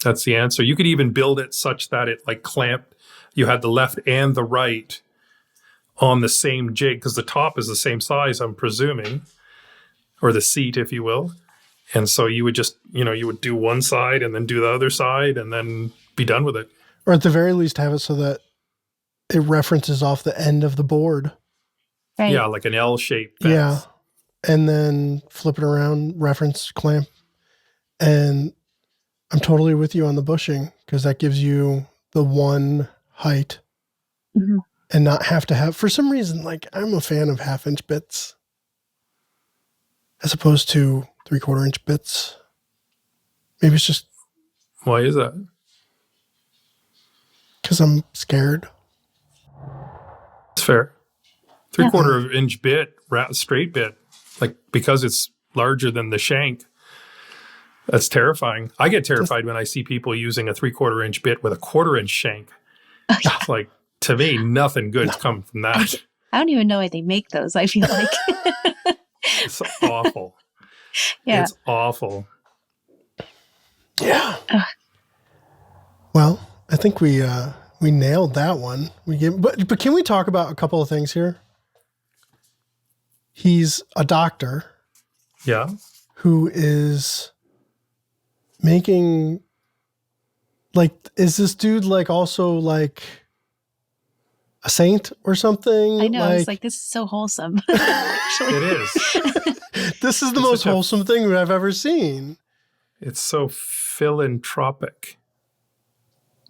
that's the answer. You could even build it such that it like clamped, you had the left and the right on the same jig, because the top is the same size, I'm presuming, or the seat, if you will. And so you would just, you would do one side and then do the other side and then be done with it. Or at the very least have it so that it references off the end of the board. Right. Yeah, like an L-shaped fence. Yeah. And then flip it around, reference, clamp. And I'm totally with you on the bushing, because that gives you the one height and not have to have, for some reason, like I'm a fan of 1/2 inch bits as opposed to 3/4 inch bits. Maybe it's just. Why is that? Because I'm scared. It's fair. 3/4 inch bit, straight bit, like, because it's larger than the shank. That's terrifying. I get terrified when I see people using a 3/4 inch bit with a 1/4 inch shank. It's like, to me, nothing good's come from that. I don't even know why they make those, I feel like. It's awful. Yeah. It's awful. Yeah. Well, I think we nailed that one. But can we talk about a couple of things here? He's a doctor. Yeah. Who is making, like, is this dude like also like a saint or something? I know. It's like, this is so wholesome. Actually. It is. This is the most wholesome thing I've ever seen. It's so philanthropic.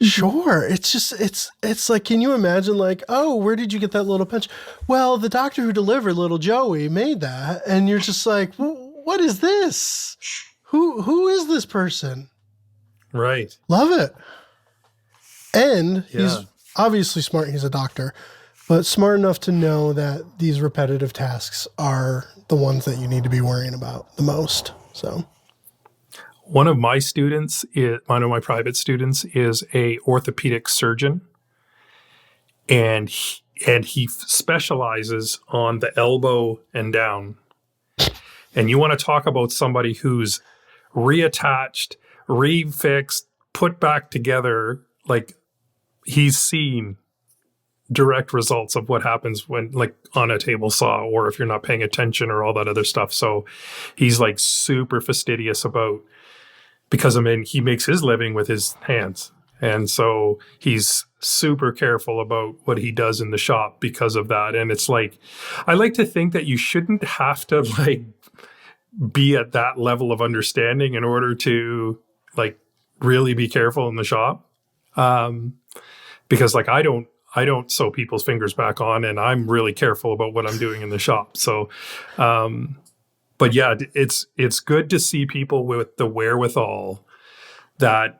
Sure. It's just, it's like, can you imagine, like, oh, where did you get that little pinch? Well, the doctor who delivered little Joey made that. And you're just like, what is this? Who is this person? Right. Love it. And he's obviously smart. He's a doctor, but smart enough to know that these repetitive tasks are the ones that you need to be worrying about the most. So one of my private students is a orthopedic surgeon, and he specializes on the elbow and down. And you want to talk about somebody who's reattached, refixed, put back together, like he's seen direct results of what happens when like on a table saw, or if you're not paying attention or all that other stuff. So he's like super fastidious about, because I mean, he makes his living with his hands. And so he's super careful about what he does in the shop because of that. And it's like, I like to think that you shouldn't have to like be at that level of understanding in order to like really be careful in the shop. Because like I don't sew people's fingers back on, and I'm really careful about what I'm doing in the shop. So, but yeah, it's good to see people with the wherewithal that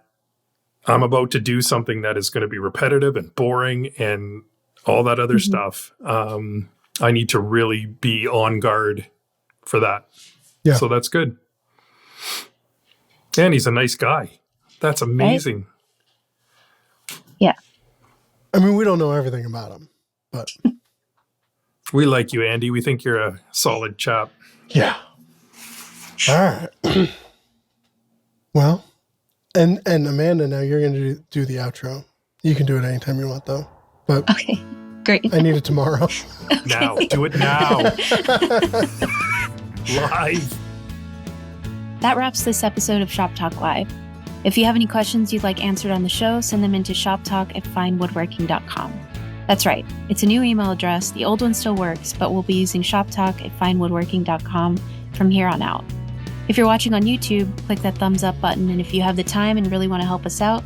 I'm about to do something that is going to be repetitive and boring and all that other stuff. I need to really be on guard for that. Yeah. So that's good. And he's a nice guy. That's amazing. Right? Yeah. I mean, we don't know everything about him, but we like you, Andy. We think you're a solid chap. Yeah. All right. Well, and Amanda, now you're going to do the outro. You can do it anytime you want, though. But okay, great. I need it tomorrow. Okay. Now, do it now. Live. That wraps this episode of Shop Talk Live. If you have any questions you'd like answered on the show, send them into shoptalk@finewoodworking.com. That's right. It's a new email address. The old one still works, but we'll be using shoptalk@finewoodworking.com from here on out. If you're watching on YouTube, click that thumbs up button, and if you have the time and really want to help us out,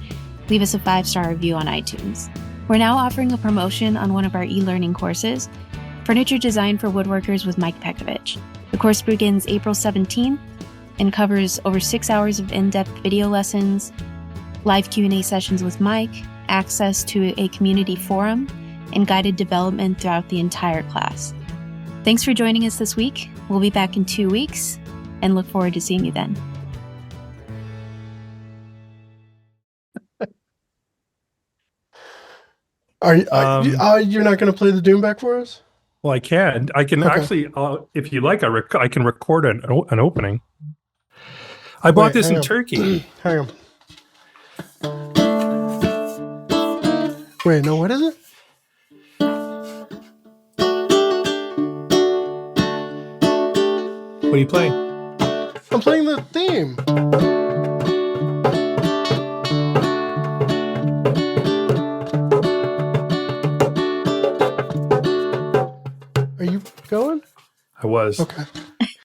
leave us a 5-star review on iTunes. We're now offering a promotion on one of our e-learning courses, Furniture Design for Woodworkers with Mike Pekovich. The course begins April 17th and covers over 6 hours of in-depth video lessons, live Q&A sessions with Mike, access to a community forum, and guided development throughout the entire class. Thanks for joining us this week. We'll be back in 2 weeks, and look forward to seeing you then. You're not going to play the Doom back for us? Well, I can. I can actually, if you like, I can record an opening. I bought this in Turkey. Hang on. Wait, no, what is it? What are you playing? I'm playing the theme. Are you going? I was. Okay.